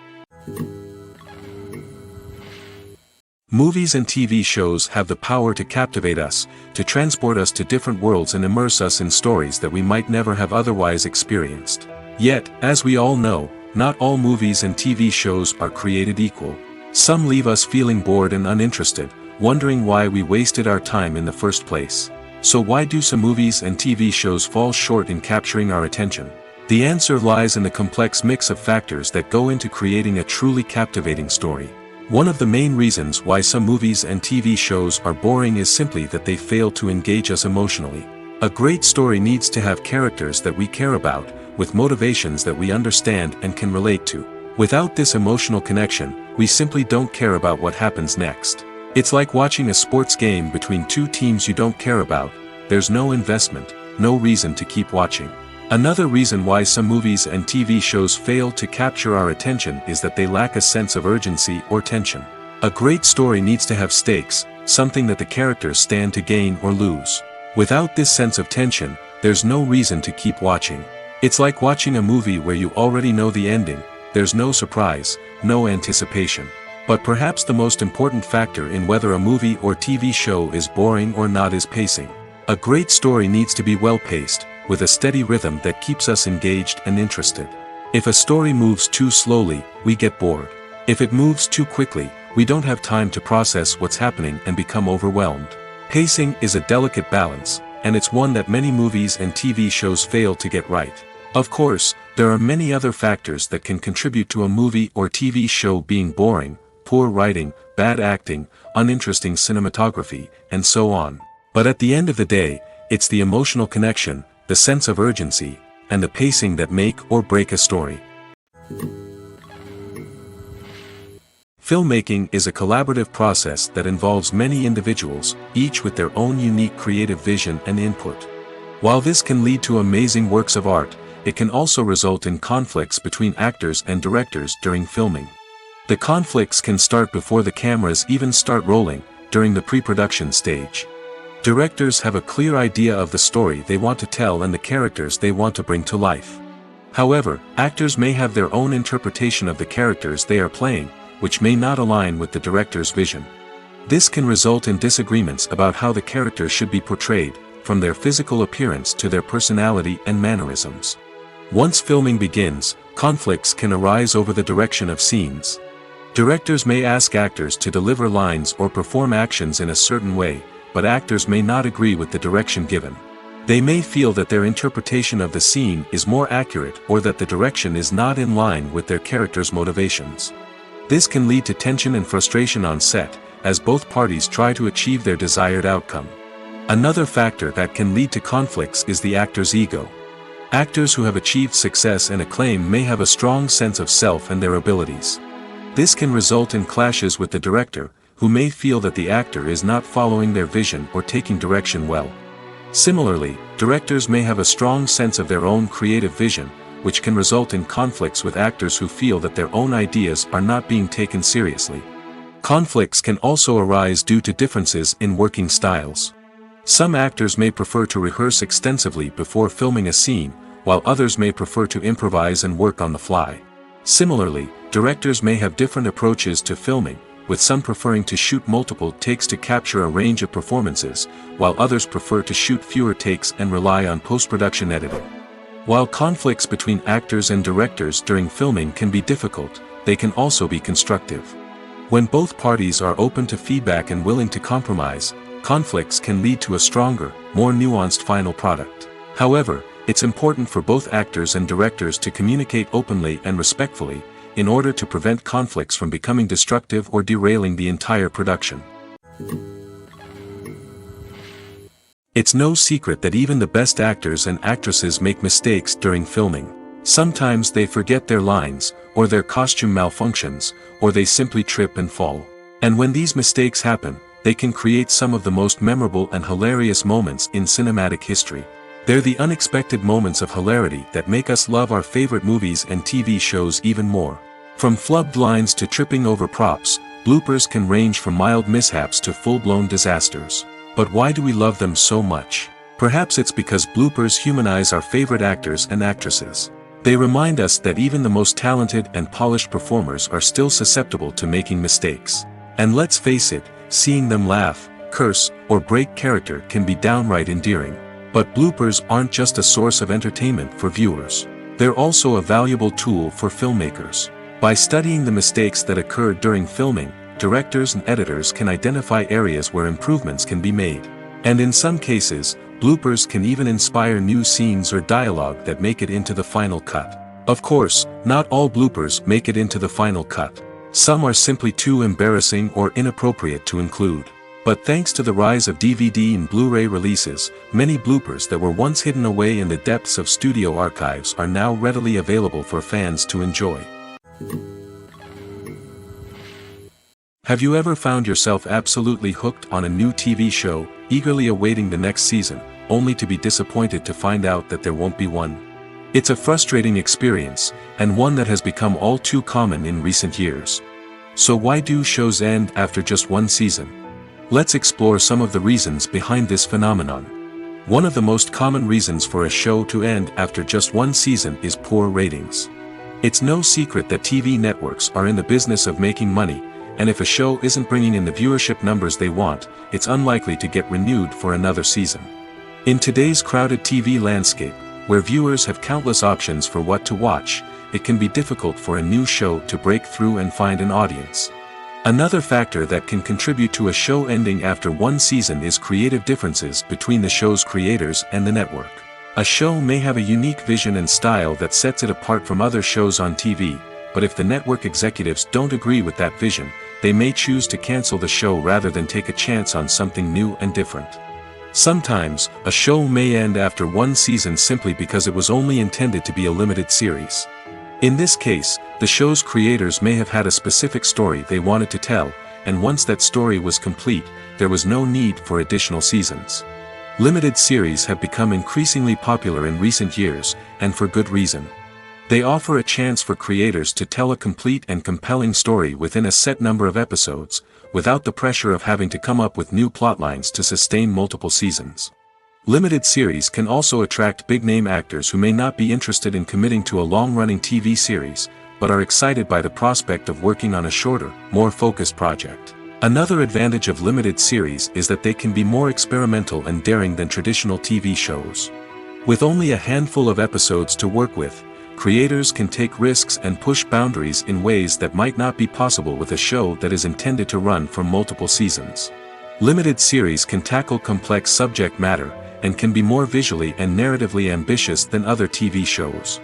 Movies and TV shows have the power to captivate us, to transport us to different worlds and immerse us in stories that we might never have otherwise experienced. Yet, as we all know, not all movies and TV shows are created equal. Some leave us feeling bored and uninterested, wondering why we wasted our time in the first place. So why do some movies and TV shows fall short in capturing our attention? The answer lies in the complex mix of factors that go into creating a truly captivating story. One of the main reasons why some movies and TV shows are boring is simply that they fail to engage us emotionally. A great story needs to have characters that we care about, with motivations that we understand and can relate to. Without this emotional connection, we simply don't care about what happens next. It's like watching a sports game between two teams you don't care about. There's no investment, no reason to keep watching. Another reason why some movies and TV shows fail to capture our attention is that they lack a sense of urgency or tension. A great story needs to have stakes, something that the characters stand to gain or lose. Without this sense of tension, there's no reason to keep watching. It's like watching a movie where you already know the ending. There's no surprise, no anticipation. But perhaps the most important factor in whether a movie or TV show is boring or not is pacing. A great story needs to be well-paced, with a steady rhythm that keeps us engaged and interested. If a story moves too slowly, we get bored. If it moves too quickly, we don't have time to process what's happening and become overwhelmed. Pacing is a delicate balance, and it's one that many movies and TV shows fail to get right. Of course, there are many other factors that can contribute to a movie or TV show being boring: poor writing, bad acting, uninteresting cinematography, and so on. But at the end of the day, it's the emotional connection, the sense of urgency, and the pacing that make or break a story. Filmmaking is a collaborative process that involves many individuals, each with their own unique creative vision and input. While this can lead to amazing works of art, it can also result in conflicts between actors and directors during filming. The conflicts can start before the cameras even start rolling, during the pre-production stage. Directors have a clear idea of the story they want to tell and the characters they want to bring to life. However, actors may have their own interpretation of the characters they are playing, which may not align with the director's vision. This can result in disagreements about how the characters should be portrayed, from their physical appearance to their personality and mannerisms. Once filming begins, conflicts can arise over the direction of scenes. Directors may ask actors to deliver lines or perform actions in a certain way, but actors may not agree with the direction given. They may feel that their interpretation of the scene is more accurate or that the direction is not in line with their character's motivations. This can lead to tension and frustration on set, as both parties try to achieve their desired outcome. Another factor that can lead to conflicts is the actor's ego. Actors who have achieved success and acclaim may have a strong sense of self and their abilities. This can result in clashes with the director, who may feel that the actor is not following their vision or taking direction well. Similarly, directors may have a strong sense of their own creative vision, which can result in conflicts with actors who feel that their own ideas are not being taken seriously. Conflicts can also arise due to differences in working styles. Some actors may prefer to rehearse extensively before filming a scene, while others may prefer to improvise and work on the fly. Similarly, directors may have different approaches to filming, with some preferring to shoot multiple takes to capture a range of performances, while others prefer to shoot fewer takes and rely on post-production editing. While conflicts between actors and directors during filming can be difficult, they can also be constructive. When both parties are open to feedback and willing to compromise, conflicts can lead to a stronger, more nuanced final product. However, it's important for both actors and directors to communicate openly and respectfully, in order to prevent conflicts from becoming destructive or derailing the entire production. It's no secret that even the best actors and actresses make mistakes during filming. Sometimes they forget their lines, or their costume malfunctions, or they simply trip and fall. And when these mistakes happen, they can create some of the most memorable and hilarious moments in cinematic history. They're the unexpected moments of hilarity that make us love our favorite movies and TV shows even more. From flubbed lines to tripping over props, bloopers can range from mild mishaps to full-blown disasters. But why do we love them so much? Perhaps it's because bloopers humanize our favorite actors and actresses. They remind us that even the most talented and polished performers are still susceptible to making mistakes. And let's face it, seeing them laugh, curse, or break character can be downright endearing. But bloopers aren't just a source of entertainment for viewers. They're also a valuable tool for filmmakers. By studying the mistakes that occurred during filming, directors and editors can identify areas where improvements can be made. And in some cases, bloopers can even inspire new scenes or dialogue that make it into the final cut. Of course, not all bloopers make it into the final cut. Some are simply too embarrassing or inappropriate to include. But thanks to the rise of DVD and Blu-ray releases, many bloopers that were once hidden away in the depths of studio archives are now readily available for fans to enjoy. Have you ever found yourself absolutely hooked on a new TV show, eagerly awaiting the next season, only to be disappointed to find out that there won't be one? It's a frustrating experience, and one that has become all too common in recent years. So why do shows end after just one season? Let's explore some of the reasons behind this phenomenon. One of the most common reasons for a show to end after just one season is poor ratings. It's no secret that TV networks are in the business of making money, and if a show isn't bringing in the viewership numbers they want, it's unlikely to get renewed for another season. In today's crowded TV landscape, where viewers have countless options for what to watch, it can be difficult for a new show to break through and find an audience. Another factor that can contribute to a show ending after one season is creative differences between the show's creators and the network. A show may have a unique vision and style that sets it apart from other shows on TV, but if the network executives don't agree with that vision, they may choose to cancel the show rather than take a chance on something new and different. Sometimes, a show may end after one season simply because it was only intended to be a limited series. In this case, the show's creators may have had a specific story they wanted to tell, and once that story was complete, there was no need for additional seasons. Limited series have become increasingly popular in recent years, and for good reason. They offer a chance for creators to tell a complete and compelling story within a set number of episodes, without the pressure of having to come up with new plotlines to sustain multiple seasons. Limited series can also attract big-name actors who may not be interested in committing to a long-running TV series, but are excited by the prospect of working on a shorter, more focused project. Another advantage of limited series is that they can be more experimental and daring than traditional TV shows. With only a handful of episodes to work with, creators can take risks and push boundaries in ways that might not be possible with a show that is intended to run for multiple seasons. Limited series can tackle complex subject matter, and can be more visually and narratively ambitious than other TV shows.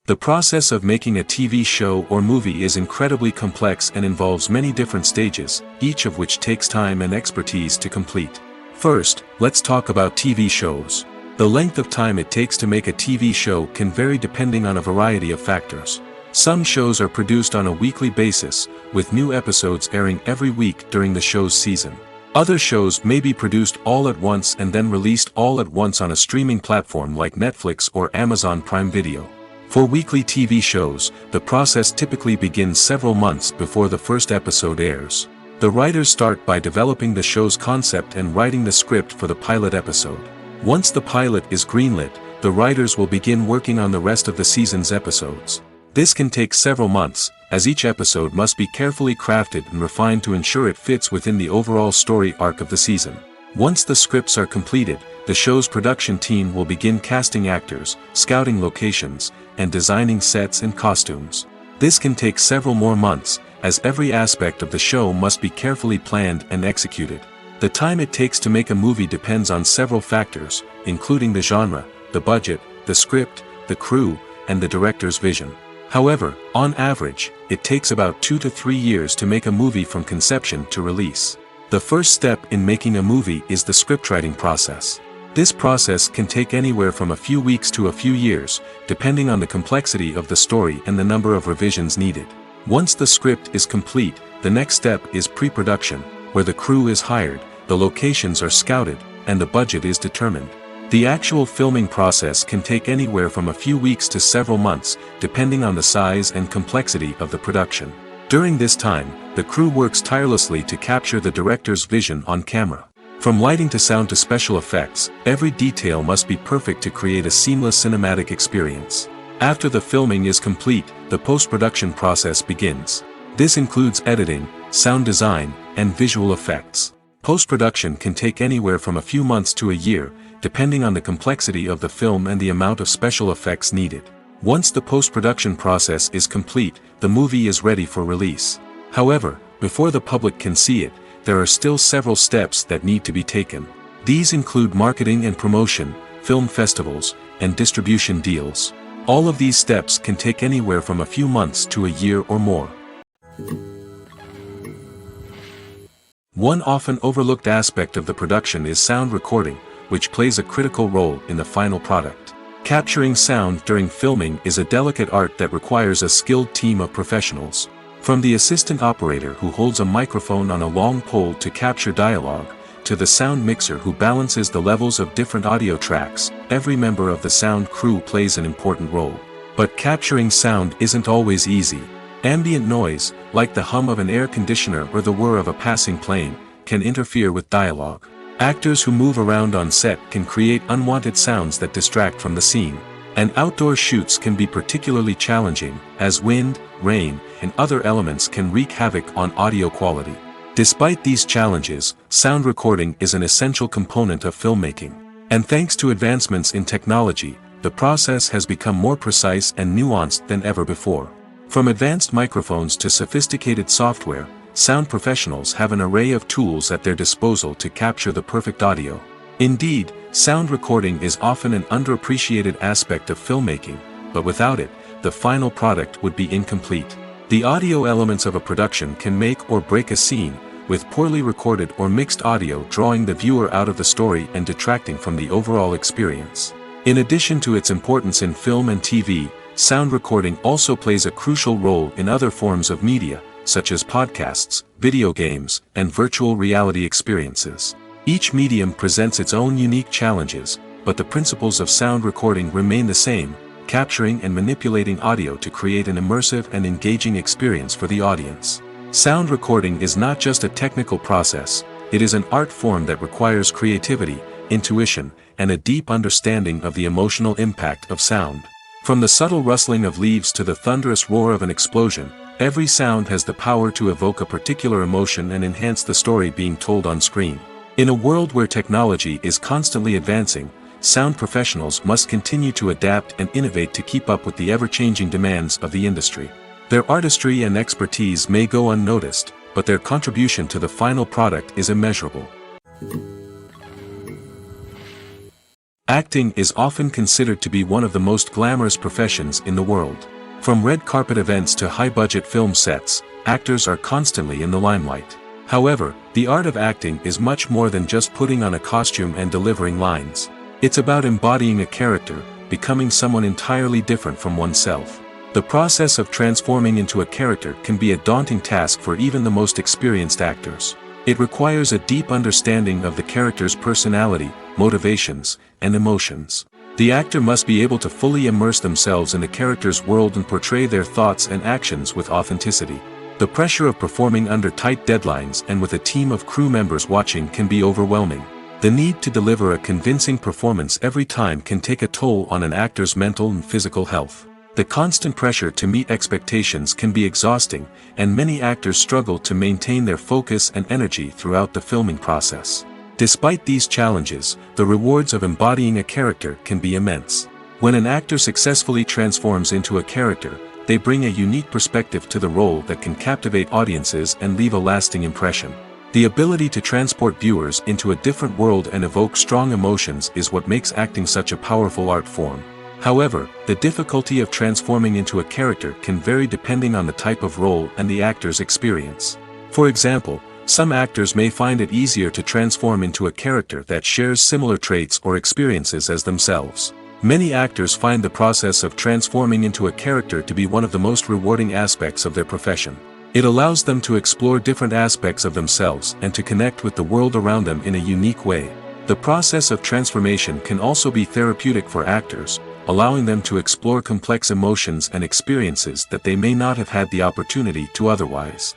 The process of making a TV show or movie is incredibly complex and involves many different stages, each of which takes time and expertise to complete. First, let's talk about TV shows. The length of time it takes to make a TV show can vary depending on a variety of factors. Some shows are produced on a weekly basis, with new episodes airing every week during the show's season. Other shows may be produced all at once and then released all at once on a streaming platform like Netflix or Amazon Prime Video. For weekly TV shows, the process typically begins several months before the first episode airs. The writers start by developing the show's concept and writing the script for the pilot episode. Once the pilot is greenlit, the writers will begin working on the rest of the season's episodes. This can take several months, as each episode must be carefully crafted and refined to ensure it fits within the overall story arc of the season. Once the scripts are completed, the show's production team will begin casting actors, scouting locations, and designing sets and costumes. This can take several more months, as every aspect of the show must be carefully planned and executed. The time it takes to make a movie depends on several factors, including the genre, the budget, the script, the crew, and the director's vision. However, on average, it takes about 2 to 3 years to make a movie from conception to release. The first step in making a movie is the scriptwriting process. This process can take anywhere from a few weeks to a few years, depending on the complexity of the story and the number of revisions needed. Once the script is complete, the next step is pre-production, where the crew is hired, the locations are scouted, and the budget is determined. The actual filming process can take anywhere from a few weeks to several months, depending on the size and complexity of the production. During this time, the crew works tirelessly to capture the director's vision on camera. From lighting to sound to special effects, every detail must be perfect to create a seamless cinematic experience. After the filming is complete, the post-production process begins. This includes editing, sound design, and visual effects. Post-production can take anywhere from a few months to a year, depending on the complexity of the film and the amount of special effects needed. Once the post-production process is complete, the movie is ready for release. However, before the public can see it, there are still several steps that need to be taken. These include marketing and promotion, film festivals, and distribution deals. All of these steps can take anywhere from a few months to a year or more. One often overlooked aspect of the production is sound recording, which plays a critical role in the final product. Capturing sound during filming is a delicate art that requires a skilled team of professionals. From the assistant operator who holds a microphone on a long pole to capture dialogue, to the sound mixer who balances the levels of different audio tracks, every member of the sound crew plays an important role. But capturing sound isn't always easy. Ambient noise, like the hum of an air conditioner or the whir of a passing plane, can interfere with dialogue. Actors who move around on set can create unwanted sounds that distract from the scene. And outdoor shoots can be particularly challenging, as wind, rain, and other elements can wreak havoc on audio quality. Despite these challenges, sound recording is an essential component of filmmaking. And thanks to advancements in technology, the process has become more precise and nuanced than ever before. From advanced microphones to sophisticated software, sound professionals have an array of tools at their disposal to capture the perfect audio. Indeed, sound recording is often an underappreciated aspect of filmmaking, but without it, the final product would be incomplete. The audio elements of a production can make or break a scene, with poorly recorded or mixed audio drawing the viewer out of the story and detracting from the overall experience. In addition to its importance in film and TV, sound recording also plays a crucial role in other forms of media, such as podcasts, video games, and virtual reality experiences. Each medium presents its own unique challenges, but the principles of sound recording remain the same, capturing and manipulating audio to create an immersive and engaging experience for the audience. Sound recording is not just a technical process, it is an art form that requires creativity, intuition, and a deep understanding of the emotional impact of sound. From the subtle rustling of leaves to the thunderous roar of an explosion, every sound has the power to evoke a particular emotion and enhance the story being told on screen. In a world where technology is constantly advancing, sound professionals must continue to adapt and innovate to keep up with the ever-changing demands of the industry. Their artistry and expertise may go unnoticed, but their contribution to the final product is immeasurable. Acting is often considered to be one of the most glamorous professions in the world. From red carpet events to high-budget film sets, actors are constantly in the limelight. However, the art of acting is much more than just putting on a costume and delivering lines. It's about embodying a character, becoming someone entirely different from oneself. The process of transforming into a character can be a daunting task for even the most experienced actors. It requires a deep understanding of the character's personality, motivations, and emotions. The actor must be able to fully immerse themselves in the character's world and portray their thoughts and actions with authenticity. The pressure of performing under tight deadlines and with a team of crew members watching can be overwhelming. The need to deliver a convincing performance every time can take a toll on an actor's mental and physical health. The constant pressure to meet expectations can be exhausting, and many actors struggle to maintain their focus and energy throughout the filming process. Despite these challenges, the rewards of embodying a character can be immense. When an actor successfully transforms into a character, they bring a unique perspective to the role that can captivate audiences and leave a lasting impression. The ability to transport viewers into a different world and evoke strong emotions is what makes acting such a powerful art form. However, the difficulty of transforming into a character can vary depending on the type of role and the actor's experience. For example, some actors may find it easier to transform into a character that shares similar traits or experiences as themselves. Many actors find the process of transforming into a character to be one of the most rewarding aspects of their profession. It allows them to explore different aspects of themselves and to connect with the world around them in a unique way. The process of transformation can also be therapeutic for actors, allowing them to explore complex emotions and experiences that they may not have had the opportunity to otherwise.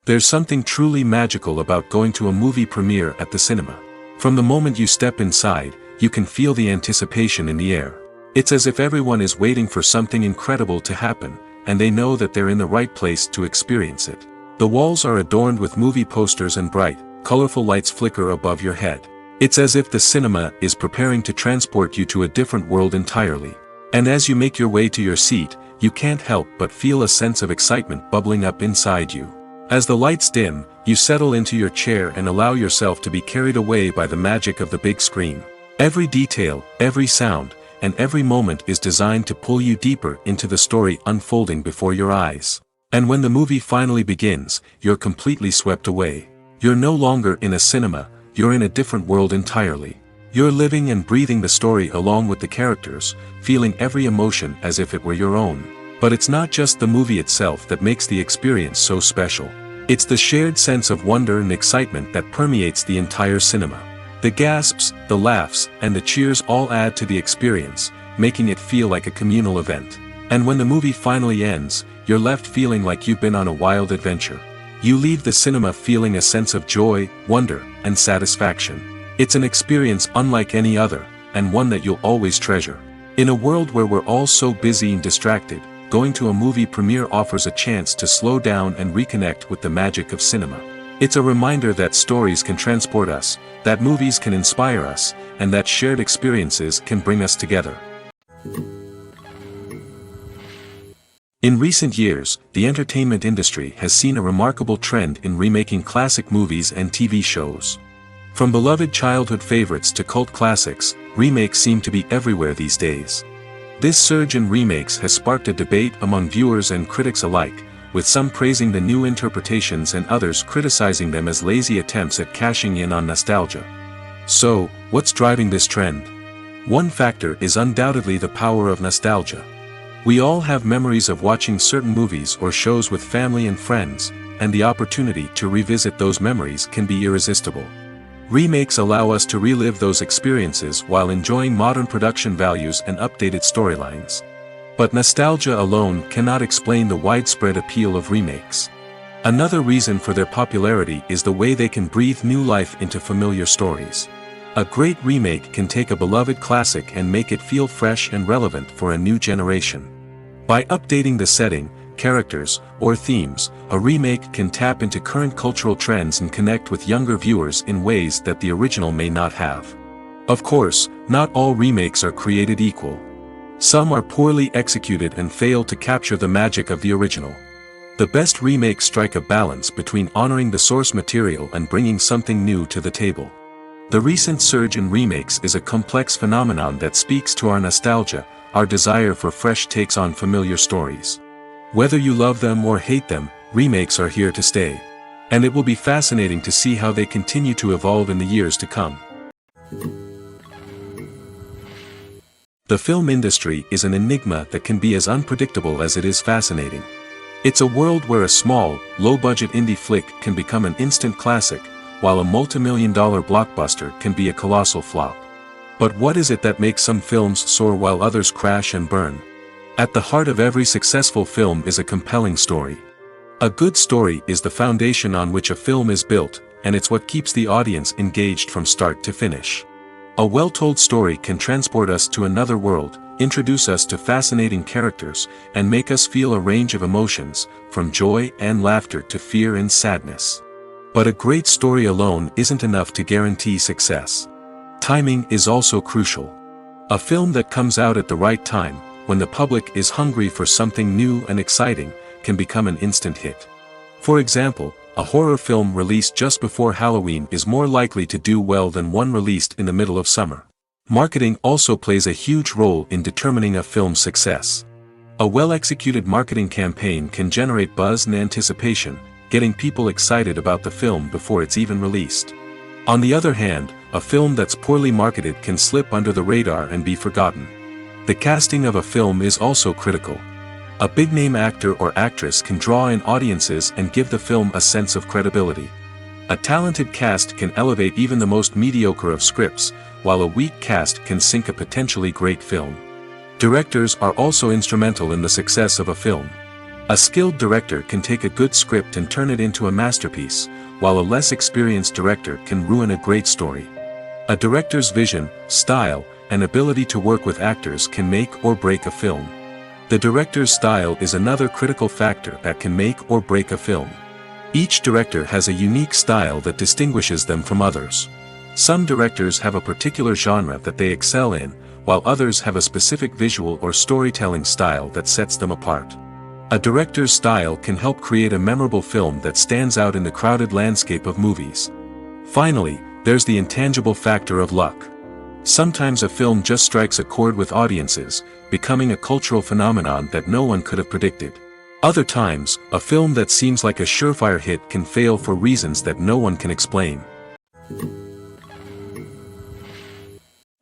There's something truly magical about going to a movie premiere at the cinema. From the moment you step inside, you can feel the anticipation in the air. It's as if everyone is waiting for something incredible to happen, and they know that they're in the right place to experience it. The walls are adorned with movie posters and bright, colorful lights flicker above your head. It's as if the cinema is preparing to transport you to a different world entirely. And as you make your way to your seat, you can't help but feel a sense of excitement bubbling up inside you. As the lights dim, you settle into your chair and allow yourself to be carried away by the magic of the big screen. Every detail, every sound, and every moment is designed to pull you deeper into the story unfolding before your eyes. And when the movie finally begins, you're completely swept away. You're no longer in a cinema, you're in a different world entirely. You're living and breathing the story along with the characters, feeling every emotion as if it were your own. But it's not just the movie itself that makes the experience so special. It's the shared sense of wonder and excitement that permeates the entire cinema. The gasps, the laughs, and the cheers all add to the experience, making it feel like a communal event. And when the movie finally ends, you're left feeling like you've been on a wild adventure. You leave the cinema feeling a sense of joy, wonder, and satisfaction. It's an experience unlike any other, and one that you'll always treasure. In a world where we're all so busy and distracted, going to a movie premiere offers a chance to slow down and reconnect with the magic of cinema. It's a reminder that stories can transport us, that movies can inspire us, and that shared experiences can bring us together. In recent years, the entertainment industry has seen a remarkable trend in remaking classic movies and TV shows. From beloved childhood favorites to cult classics, remakes seem to be everywhere these days. This surge in remakes has sparked a debate among viewers and critics alike, with some praising the new interpretations and others criticizing them as lazy attempts at cashing in on nostalgia. So, what's driving this trend? One factor is undoubtedly the power of nostalgia. We all have memories of watching certain movies or shows with family and friends, and the opportunity to revisit those memories can be irresistible. Remakes allow us to relive those experiences while enjoying modern production values and updated storylines. But nostalgia alone cannot explain the widespread appeal of remakes. Another reason for their popularity is the way they can breathe new life into familiar stories. A great remake can take a beloved classic and make it feel fresh and relevant for a new generation. By updating the setting, characters, or themes, a remake can tap into current cultural trends and connect with younger viewers in ways that the original may not have. Of course, not all remakes are created equal. Some are poorly executed and fail to capture the magic of the original. The best remakes strike a balance between honoring the source material and bringing something new to the table. The recent surge in remakes is a complex phenomenon that speaks to our nostalgia, our desire for fresh takes on familiar stories. Whether you love them or hate them, remakes are here to stay. And it will be fascinating to see how they continue to evolve in the years to come. The film industry is an enigma that can be as unpredictable as it is fascinating. It's a world where a small, low-budget indie flick can become an instant classic, while a multi-million-dollar blockbuster can be a colossal flop. But what is it that makes some films soar while others crash and burn? At the heart of every successful film is a compelling story. A good story is the foundation on which a film is built, and it's what keeps the audience engaged from start to finish. A well-told story can transport us to another world, introduce us to fascinating characters, and make us feel a range of emotions, from joy and laughter to fear and sadness. But a great story alone isn't enough to guarantee success. Timing is also crucial. A film that comes out at the right time, when the public is hungry for something new and exciting, can become an instant hit. For example, a horror film released just before Halloween is more likely to do well than one released in the middle of summer. Marketing also plays a huge role in determining a film's success. A well-executed marketing campaign can generate buzz and anticipation, getting people excited about the film before it's even released. On the other hand, a film that's poorly marketed can slip under the radar and be forgotten. The casting of a film is also critical. A big-name actor or actress can draw in audiences and give the film a sense of credibility. A talented cast can elevate even the most mediocre of scripts, while a weak cast can sink a potentially great film. Directors are also instrumental in the success of a film. A skilled director can take a good script and turn it into a masterpiece, while a less experienced director can ruin a great story. A director's vision, style, and ability to work with actors can make or break a film. The director's style is another critical factor that can make or break a film. Each director has a unique style that distinguishes them from others. Some directors have a particular genre that they excel in, while others have a specific visual or storytelling style that sets them apart. A director's style can help create a memorable film that stands out in the crowded landscape of movies. Finally, there's the intangible factor of luck. Sometimes a film just strikes a chord with audiences, becoming a cultural phenomenon that no one could have predicted. Other times, a film that seems like a surefire hit can fail for reasons that no one can explain.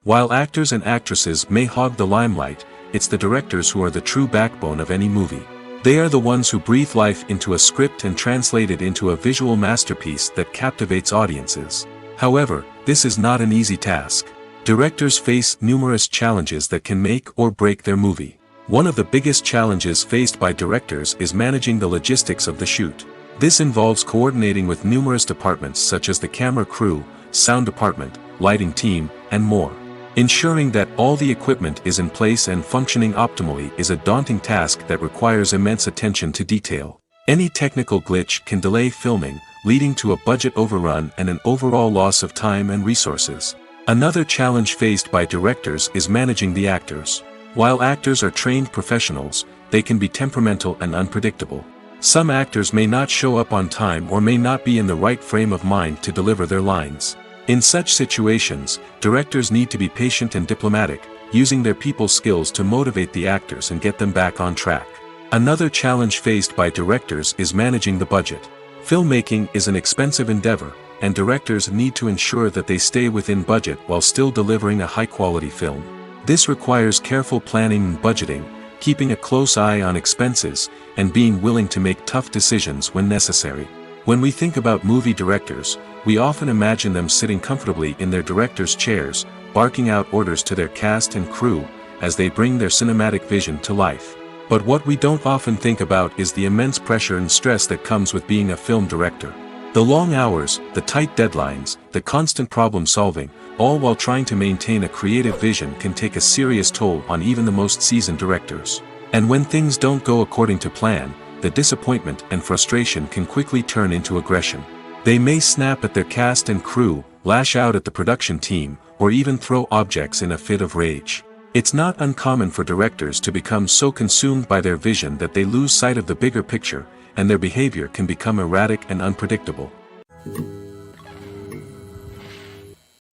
While actors and actresses may hog the limelight, it's the directors who are the true backbone of any movie. They are the ones who breathe life into a script and translate it into a visual masterpiece that captivates audiences. However, this is not an easy task. Directors face numerous challenges that can make or break their movie. One of the biggest challenges faced by directors is managing the logistics of the shoot. This involves coordinating with numerous departments such as the camera crew, sound department, lighting team, and more. Ensuring that all the equipment is in place and functioning optimally is a daunting task that requires immense attention to detail. Any technical glitch can delay filming, leading to a budget overrun and an overall loss of time and resources. Another challenge faced by directors is managing the actors. While actors are trained professionals, they can be temperamental and unpredictable. Some actors may not show up on time or may not be in the right frame of mind to deliver their lines. In such situations, directors need to be patient and diplomatic, using their people skills to motivate the actors and get them back on track. Another challenge faced by directors is managing the budget. Filmmaking is an expensive endeavor, and directors need to ensure that they stay within budget while still delivering a high-quality film. This requires careful planning and budgeting, keeping a close eye on expenses, and being willing to make tough decisions when necessary. When we think about movie directors, we often imagine them sitting comfortably in their director's chairs, barking out orders to their cast and crew, as they bring their cinematic vision to life. But what we don't often think about is the immense pressure and stress that comes with being a film director. The long hours, the tight deadlines, the constant problem solving, all while trying to maintain a creative vision can take a serious toll on even the most seasoned directors. And when things don't go according to plan, the disappointment and frustration can quickly turn into aggression. They may snap at their cast and crew, lash out at the production team, or even throw objects in a fit of rage. It's not uncommon for directors to become so consumed by their vision that they lose sight of the bigger picture, and their behavior can become erratic and unpredictable.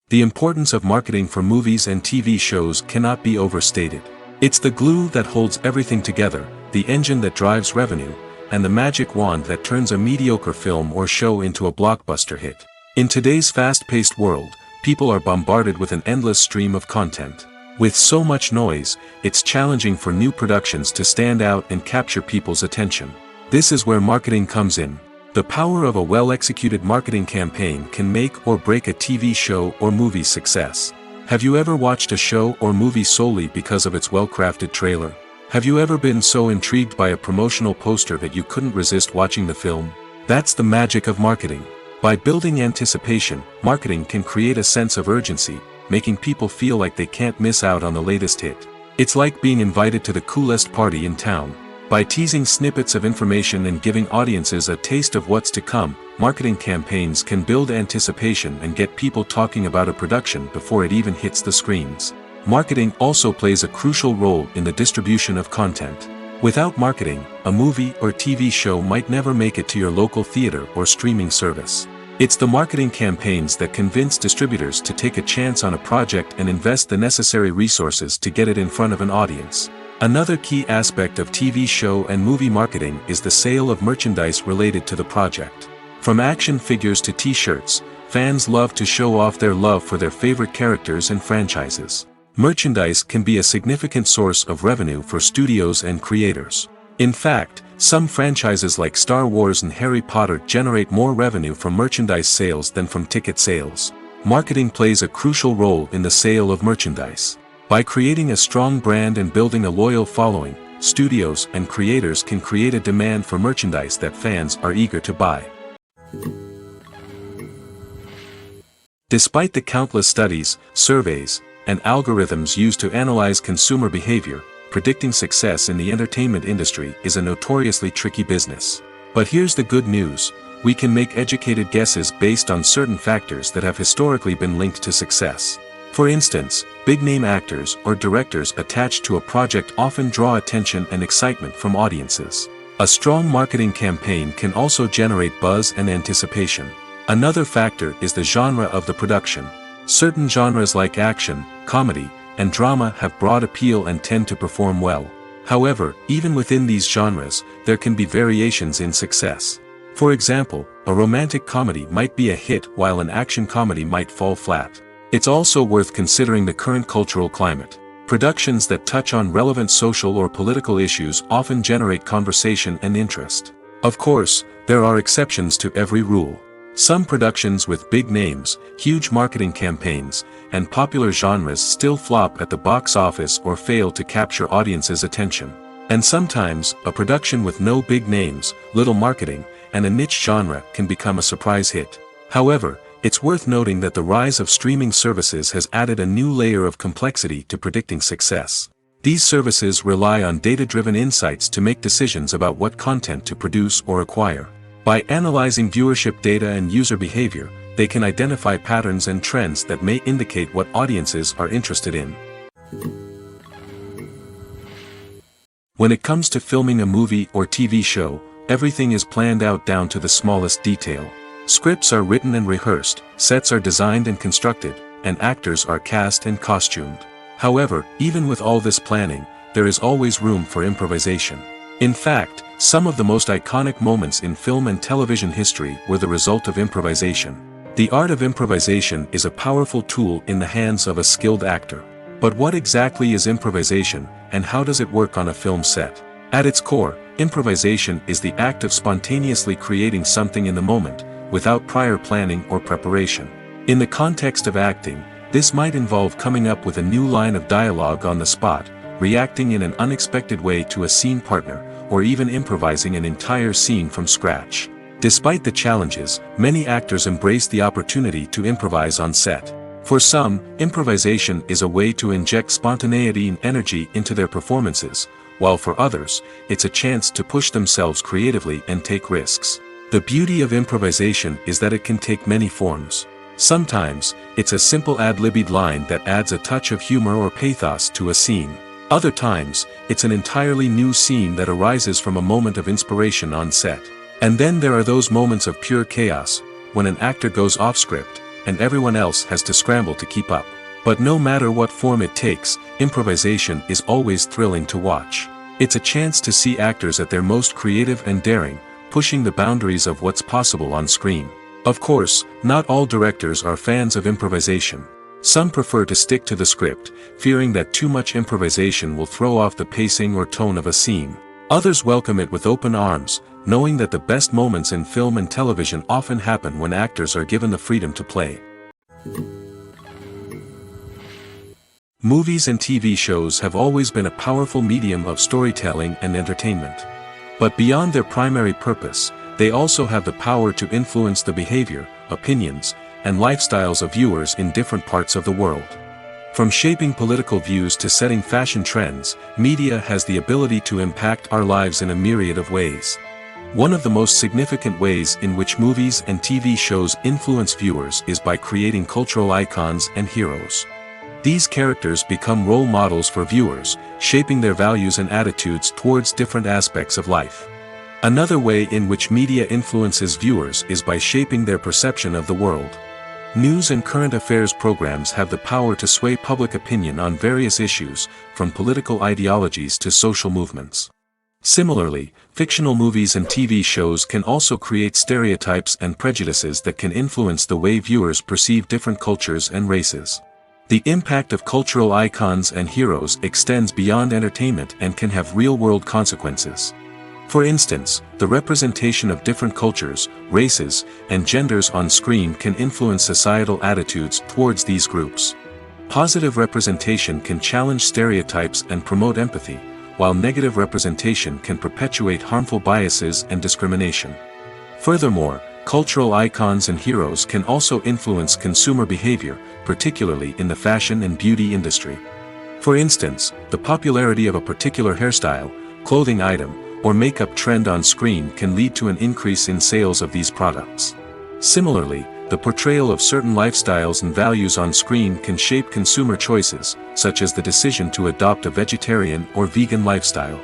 The importance of marketing for movies and TV shows cannot be overstated. It's the glue that holds everything together, the engine that drives revenue, and the magic wand that turns a mediocre film or show into a blockbuster hit. In today's fast-paced world, people are bombarded with an endless stream of content. With so much noise, it's challenging for new productions to stand out and capture people's attention. This is where marketing comes in. The power of a well-executed marketing campaign can make or break a TV show or movie's success. Have you ever watched a show or movie solely because of its well-crafted trailer? Have you ever been so intrigued by a promotional poster that you couldn't resist watching the film? That's the magic of marketing. By building anticipation, marketing can create a sense of urgency, making people feel like they can't miss out on the latest hit. It's like being invited to the coolest party in town. By teasing snippets of information and giving audiences a taste of what's to come, marketing campaigns can build anticipation and get people talking about a production before it even hits the screens. marketing also plays a crucial role in the distribution of content. Without marketing, a movie or TV show might never make it to your local theater or streaming service. It's the marketing campaigns that convince distributors to take a chance on a project and invest the necessary resources to get it in front of an audience. Another key aspect of TV show and movie marketing is the sale of merchandise related to the project. From action figures to t-shirts, fans love to show off their love for their favorite characters and franchises. Merchandise can be a significant source of revenue for studios and creators. In fact, some franchises like Star Wars and Harry Potter generate more revenue from merchandise sales than from ticket sales. Marketing plays a crucial role in the sale of merchandise. By creating a strong brand and building a loyal following, studios and creators can create a demand for merchandise that fans are eager to buy. Despite the countless studies, surveys, and algorithms used to analyze consumer behavior, predicting success in the entertainment industry is a notoriously tricky business. But here's the good news: we can make educated guesses based on certain factors that have historically been linked to success. For instance, big-name actors or directors attached to a project often draw attention and excitement from audiences. A strong marketing campaign can also generate buzz and anticipation. Another factor is the genre of the production. Certain genres like action, comedy, and drama have broad appeal and tend to perform well. However, even within these genres, there can be variations in success. For example, a romantic comedy might be a hit while an action comedy might fall flat. It's also worth considering the current cultural climate. Productions that touch on relevant social or political issues often generate conversation and interest. Of course, there are exceptions to every rule. Some productions with big names, huge marketing campaigns, and popular genres still flop at the box office or fail to capture audiences' attention. And sometimes, a production with no big names, little marketing, and a niche genre can become a surprise hit. However, it's worth noting that the rise of streaming services has added a new layer of complexity to predicting success. These services rely on data-driven insights to make decisions about what content to produce or acquire. By analyzing viewership data and user behavior, they can identify patterns and trends that may indicate what audiences are interested in. When it comes to filming a movie or TV show, everything is planned out down to the smallest detail. Scripts are written and rehearsed, sets are designed and constructed, and actors are cast and costumed. However, even with all this planning, there is always room for improvisation. In fact, some of the most iconic moments in film and television history were the result of improvisation. The art of improvisation is a powerful tool in the hands of a skilled actor. But what exactly is improvisation, and how does it work on a film set? At its core, improvisation is the act of spontaneously creating something in the moment, without prior planning or preparation. In the context of acting, this might involve coming up with a new line of dialogue on the spot, reacting in an unexpected way to a scene partner, or even improvising an entire scene from scratch. Despite the challenges, many actors embrace the opportunity to improvise on set. For some, improvisation is a way to inject spontaneity and energy into their performances, while for others, it's a chance to push themselves creatively and take risks. The beauty of improvisation is that it can take many forms. Sometimes, it's a simple ad-libbed line that adds a touch of humor or pathos to a scene. Other times, it's an entirely new scene that arises from a moment of inspiration on set. And then there are those moments of pure chaos, when an actor goes off script, and everyone else has to scramble to keep up. But no matter what form it takes, improvisation is always thrilling to watch. It's a chance to see actors at their most creative and daring, pushing the boundaries of what's possible on screen. Of course, not all directors are fans of improvisation. Some prefer to stick to the script, fearing that too much improvisation will throw off the pacing or tone of a scene. Others welcome it with open arms, knowing that the best moments in film and television often happen when actors are given the freedom to play. Movies and TV shows have always been a powerful medium of storytelling and entertainment. But beyond their primary purpose, they also have the power to influence the behavior, opinions, and lifestyles of viewers in different parts of the world. From shaping political views to setting fashion trends, media has the ability to impact our lives in a myriad of ways. One of the most significant ways in which movies and TV shows influence viewers is by creating cultural icons and heroes. These characters become role models for viewers, shaping their values and attitudes towards different aspects of life. Another way in which media influences viewers is by shaping their perception of the world. News and current affairs programs have the power to sway public opinion on various issues, from political ideologies to social movements. Similarly, fictional movies and TV shows can also create stereotypes and prejudices that can influence the way viewers perceive different cultures and races. The impact of cultural icons and heroes extends beyond entertainment and can have real-world consequences. For instance, the representation of different cultures, races, and genders on screen can influence societal attitudes towards these groups. Positive representation can challenge stereotypes and promote empathy, while negative representation can perpetuate harmful biases and discrimination. Furthermore, cultural icons and heroes can also influence consumer behavior, particularly in the fashion and beauty industry. For instance, the popularity of a particular hairstyle, clothing item, or makeup trend on screen can lead to an increase in sales of these products. Similarly, the portrayal of certain lifestyles and values on screen can shape consumer choices, such as the decision to adopt a vegetarian or vegan lifestyle.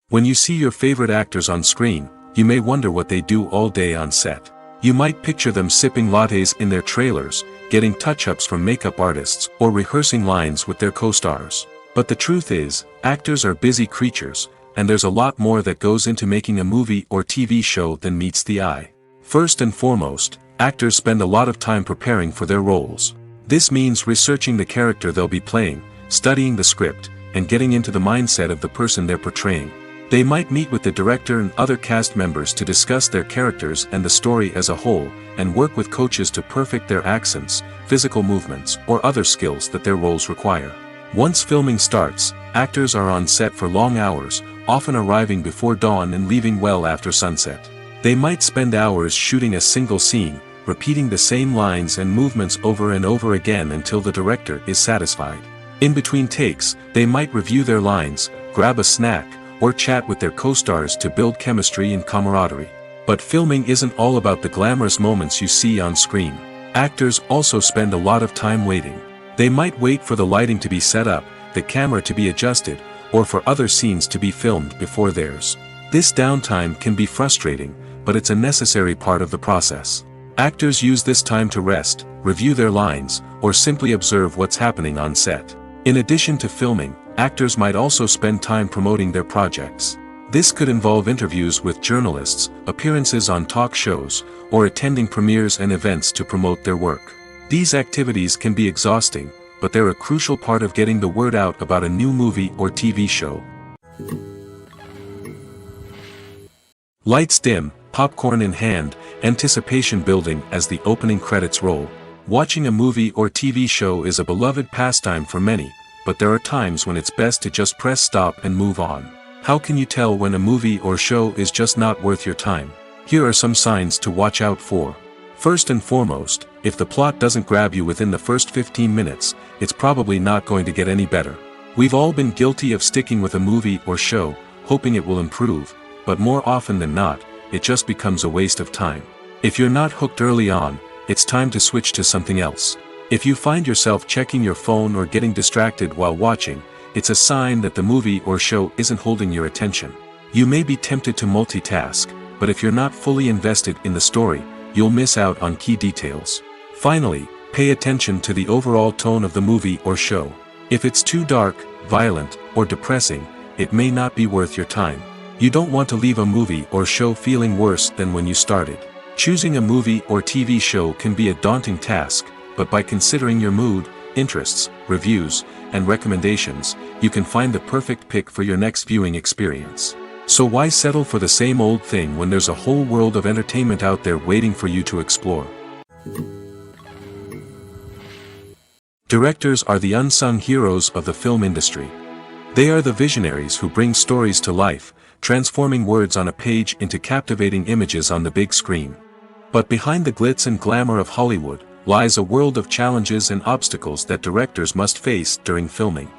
When you see your favorite actors on screen, you may wonder what they do all day on set. You might picture them sipping lattes in their trailers, getting touch-ups from makeup artists, or rehearsing lines with their co-stars. But the truth is, actors are busy creatures, and there's a lot more that goes into making a movie or TV show than meets the eye. First and foremost, actors spend a lot of time preparing for their roles. This means researching the character they'll be playing, studying the script, and getting into the mindset of the person they're portraying. They might meet with the director and other cast members to discuss their characters and the story as a whole, and work with coaches to perfect their accents, physical movements, or other skills that their roles require. Once filming starts, actors are on set for long hours, often arriving before dawn and leaving well after sunset. They might spend hours shooting a single scene, repeating the same lines and movements over and over again until the director is satisfied. In between takes, they might review their lines, grab a snack, or chat with their co-stars to build chemistry and camaraderie. But filming isn't all about the glamorous moments you see on screen. Actors also spend a lot of time waiting. They might wait for the lighting to be set up, the camera to be adjusted, or for other scenes to be filmed before theirs. This downtime can be frustrating, but it's a necessary part of the process. Actors use this time to rest, review their lines, or simply observe what's happening on set. In addition to filming, actors might also spend time promoting their projects. This could involve interviews with journalists, appearances on talk shows, or attending premieres and events to promote their work. These activities can be exhausting, but they're a crucial part of getting the word out about a new movie or TV show. Lights dim, popcorn in hand, anticipation building as the opening credits roll. Watching a movie or TV show is a beloved pastime for many, but there are times when it's best to just press stop and move on. How can you tell when a movie or show is just not worth your time? Here are some signs to watch out for. First and foremost, if the plot doesn't grab you within the first 15 minutes, it's probably not going to get any better. We've all been guilty of sticking with a movie or show, hoping it will improve, but more often than not, it just becomes a waste of time. If you're not hooked early on, it's time to switch to something else. If you find yourself checking your phone or getting distracted while watching, it's a sign that the movie or show isn't holding your attention. You may be tempted to multitask, but if you're not fully invested in the story, you'll miss out on key details. Finally, pay attention to the overall tone of the movie or show. If it's too dark, violent, or depressing, it may not be worth your time. You don't want to leave a movie or show feeling worse than when you started. Choosing a movie or TV show can be a daunting task, but by considering your mood, interests, reviews, and recommendations, you can find the perfect pick for your next viewing experience. So why settle for the same old thing when there's a whole world of entertainment out there waiting for you to explore? Directors are the unsung heroes of the film industry. They are the visionaries who bring stories to life, transforming words on a page into captivating images on the big screen. But behind the glitz and glamour of Hollywood lies a world of challenges and obstacles that directors must face during filming.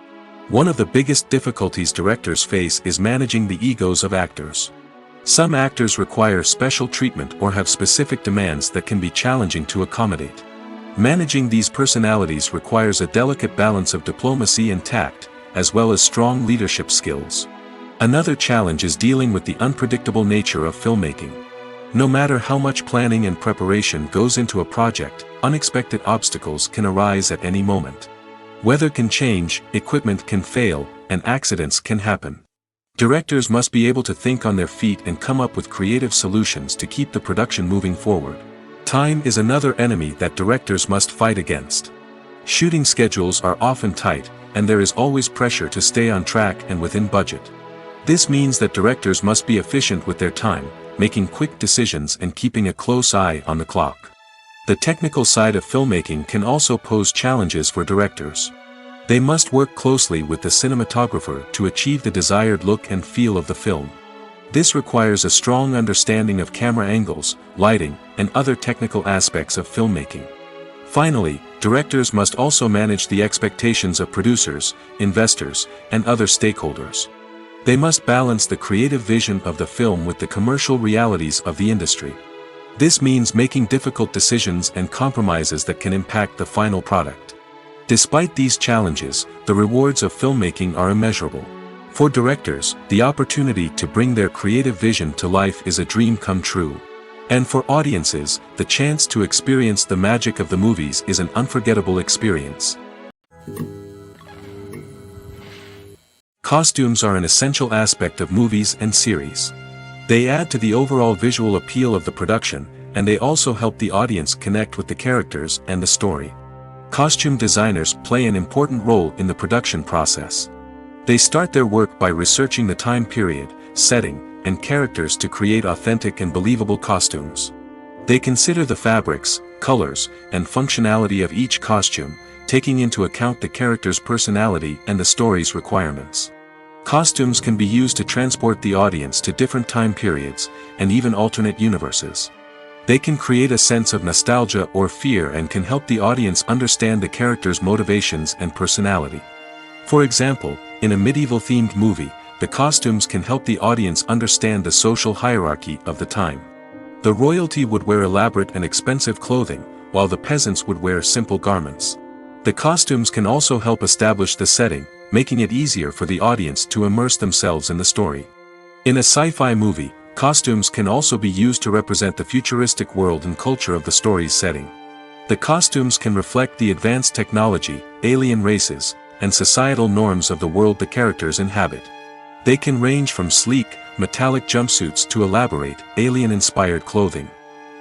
One of the biggest difficulties directors face is managing the egos of actors. Some actors require special treatment or have specific demands that can be challenging to accommodate. Managing these personalities requires a delicate balance of diplomacy and tact, as well as strong leadership skills. Another challenge is dealing with the unpredictable nature of filmmaking. No matter how much planning and preparation goes into a project, unexpected obstacles can arise at any moment. Weather can change, equipment can fail, and accidents can happen. Directors must be able to think on their feet and come up with creative solutions to keep the production moving forward. Time is another enemy that directors must fight against. Shooting schedules are often tight, and there is always pressure to stay on track and within budget. This means that directors must be efficient with their time, making quick decisions and keeping a close eye on the clock. The technical side of filmmaking can also pose challenges for directors. They must work closely with the cinematographer to achieve the desired look and feel of the film. This requires a strong understanding of camera angles, lighting, and other technical aspects of filmmaking. Finally, directors must also manage the expectations of producers, investors, and other stakeholders. They must balance the creative vision of the film with the commercial realities of the industry. This means making difficult decisions and compromises that can impact the final product. Despite these challenges, the rewards of filmmaking are immeasurable. For directors, the opportunity to bring their creative vision to life is a dream come true. And for audiences, the chance to experience the magic of the movies is an unforgettable experience. Costumes are an essential aspect of movies and series. They add to the overall visual appeal of the production, and they also help the audience connect with the characters and the story. Costume designers play an important role in the production process. They start their work by researching the time period, setting, and characters to create authentic and believable costumes. They consider the fabrics, colors, and functionality of each costume, taking into account the character's personality and the story's requirements. Costumes can be used to transport the audience to different time periods, and even alternate universes. They can create a sense of nostalgia or fear and can help the audience understand the character's motivations and personality. For example, in a medieval-themed movie, the costumes can help the audience understand the social hierarchy of the time. The royalty would wear elaborate and expensive clothing, while the peasants would wear simple garments. The costumes can also help establish the setting, making it easier for the audience to immerse themselves in the story. In a sci-fi movie, costumes can also be used to represent the futuristic world and culture of the story's setting. The costumes can reflect the advanced technology, alien races, and societal norms of the world the characters inhabit. They can range from sleek, metallic jumpsuits to elaborate, alien-inspired clothing.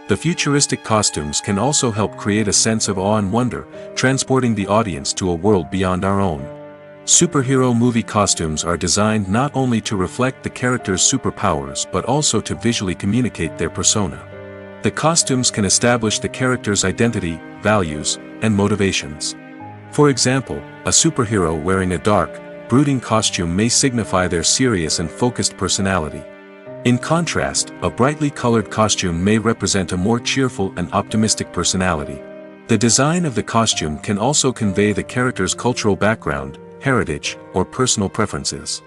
The futuristic costumes can also help create a sense of awe and wonder, transporting the audience to a world beyond our own. Superhero movie costumes are designed not only to reflect the character's superpowers but also to visually communicate their persona. The costumes can establish the character's identity, values, and motivations. For example, a superhero wearing a dark, brooding costume may signify their serious and focused personality. In contrast, a brightly colored costume may represent a more cheerful and optimistic personality. The design of the costume can also convey the character's cultural background, heritage, or personal preferences.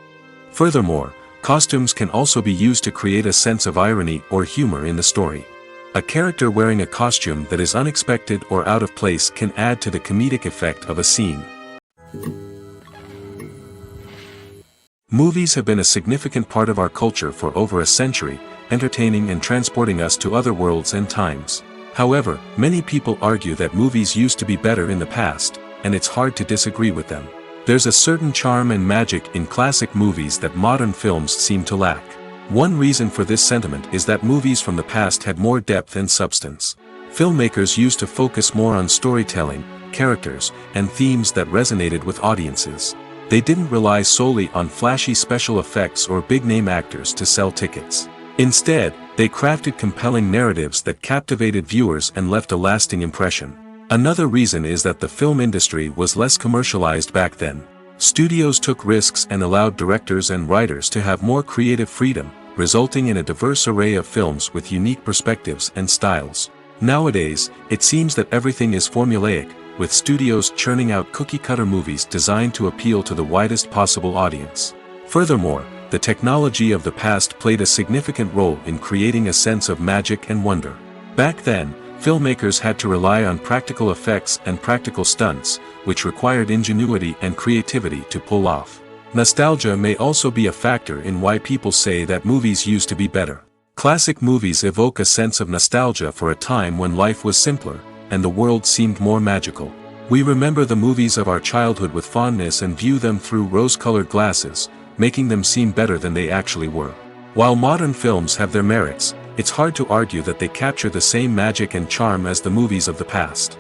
Furthermore, costumes can also be used to create a sense of irony or humor in the story. A character wearing a costume that is unexpected or out of place can add to the comedic effect of a scene. Movies have been a significant part of our culture for over a century, entertaining and transporting us to other worlds and times. However, many people argue that movies used to be better in the past, and it's hard to disagree with them. There's a certain charm and magic in classic movies that modern films seem to lack. One reason for this sentiment is that movies from the past had more depth and substance. Filmmakers used to focus more on storytelling, characters, and themes that resonated with audiences. They didn't rely solely on flashy special effects or big-name actors to sell tickets. Instead, they crafted compelling narratives that captivated viewers and left a lasting impression. Another reason is that the film industry was less commercialized back then. Studios took risks and allowed directors and writers to have more creative freedom, resulting in a diverse array of films with unique perspectives and styles. Nowadays, it seems that everything is formulaic, with studios churning out cookie-cutter movies designed to appeal to the widest possible audience. Furthermore, the technology of the past played a significant role in creating a sense of magic and wonder. Back then, filmmakers had to rely on practical effects and practical stunts, which required ingenuity and creativity to pull off. Nostalgia may also be a factor in why people say that movies used to be better. Classic movies evoke a sense of nostalgia for a time when life was simpler, and the world seemed more magical. We remember the movies of our childhood with fondness and view them through rose-colored glasses, making them seem better than they actually were. While modern films have their merits, it's hard to argue that they capture the same magic and charm as the movies of the past.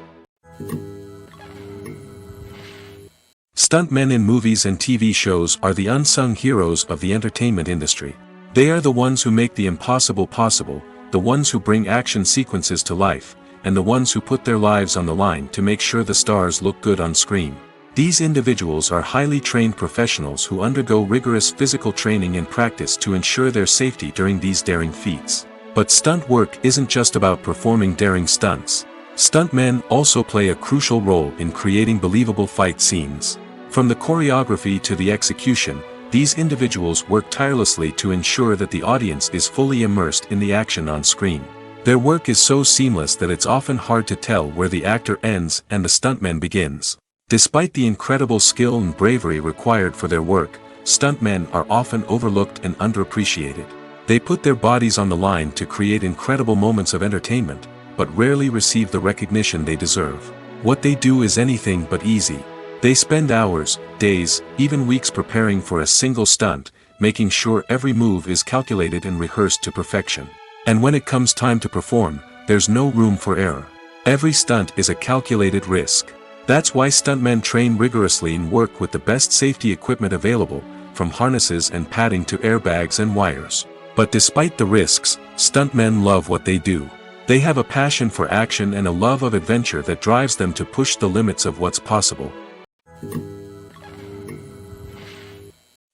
Stuntmen in movies and TV shows are the unsung heroes of the entertainment industry. They are the ones who make the impossible possible, the ones who bring action sequences to life, and the ones who put their lives on the line to make sure the stars look good on screen. These individuals are highly trained professionals who undergo rigorous physical training and practice to ensure their safety during these daring feats. But stunt work isn't just about performing daring stunts. Stuntmen also play a crucial role in creating believable fight scenes. From the choreography to the execution, these individuals work tirelessly to ensure that the audience is fully immersed in the action on screen. Their work is so seamless that it's often hard to tell where the actor ends and the stuntman begins. Despite the incredible skill and bravery required for their work, stuntmen are often overlooked and underappreciated. They put their bodies on the line to create incredible moments of entertainment, but rarely receive the recognition they deserve. What they do is anything but easy. They spend hours, days, even weeks preparing for a single stunt, making sure every move is calculated and rehearsed to perfection. And when it comes time to perform, there's no room for error. Every stunt is a calculated risk. That's why stuntmen train rigorously and work with the best safety equipment available, from harnesses and padding to airbags and wires. But despite the risks, stuntmen love what they do. They have a passion for action and a love of adventure that drives them to push the limits of what's possible.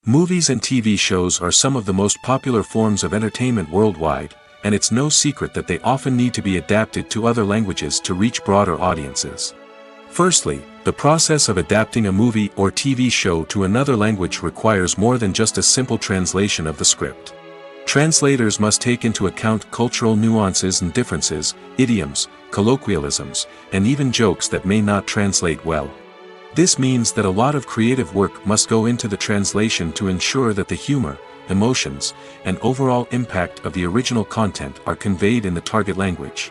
Movies and TV shows are some of the most popular forms of entertainment worldwide, and it's no secret that they often need to be adapted to other languages to reach broader audiences. Firstly, the process of adapting a movie or TV show to another language requires more than just a simple translation of the script. Translators must take into account cultural nuances and differences, idioms, colloquialisms, and even jokes that may not translate well. This means that a lot of creative work must go into the translation to ensure that the humor, emotions, and overall impact of the original content are conveyed in the target language.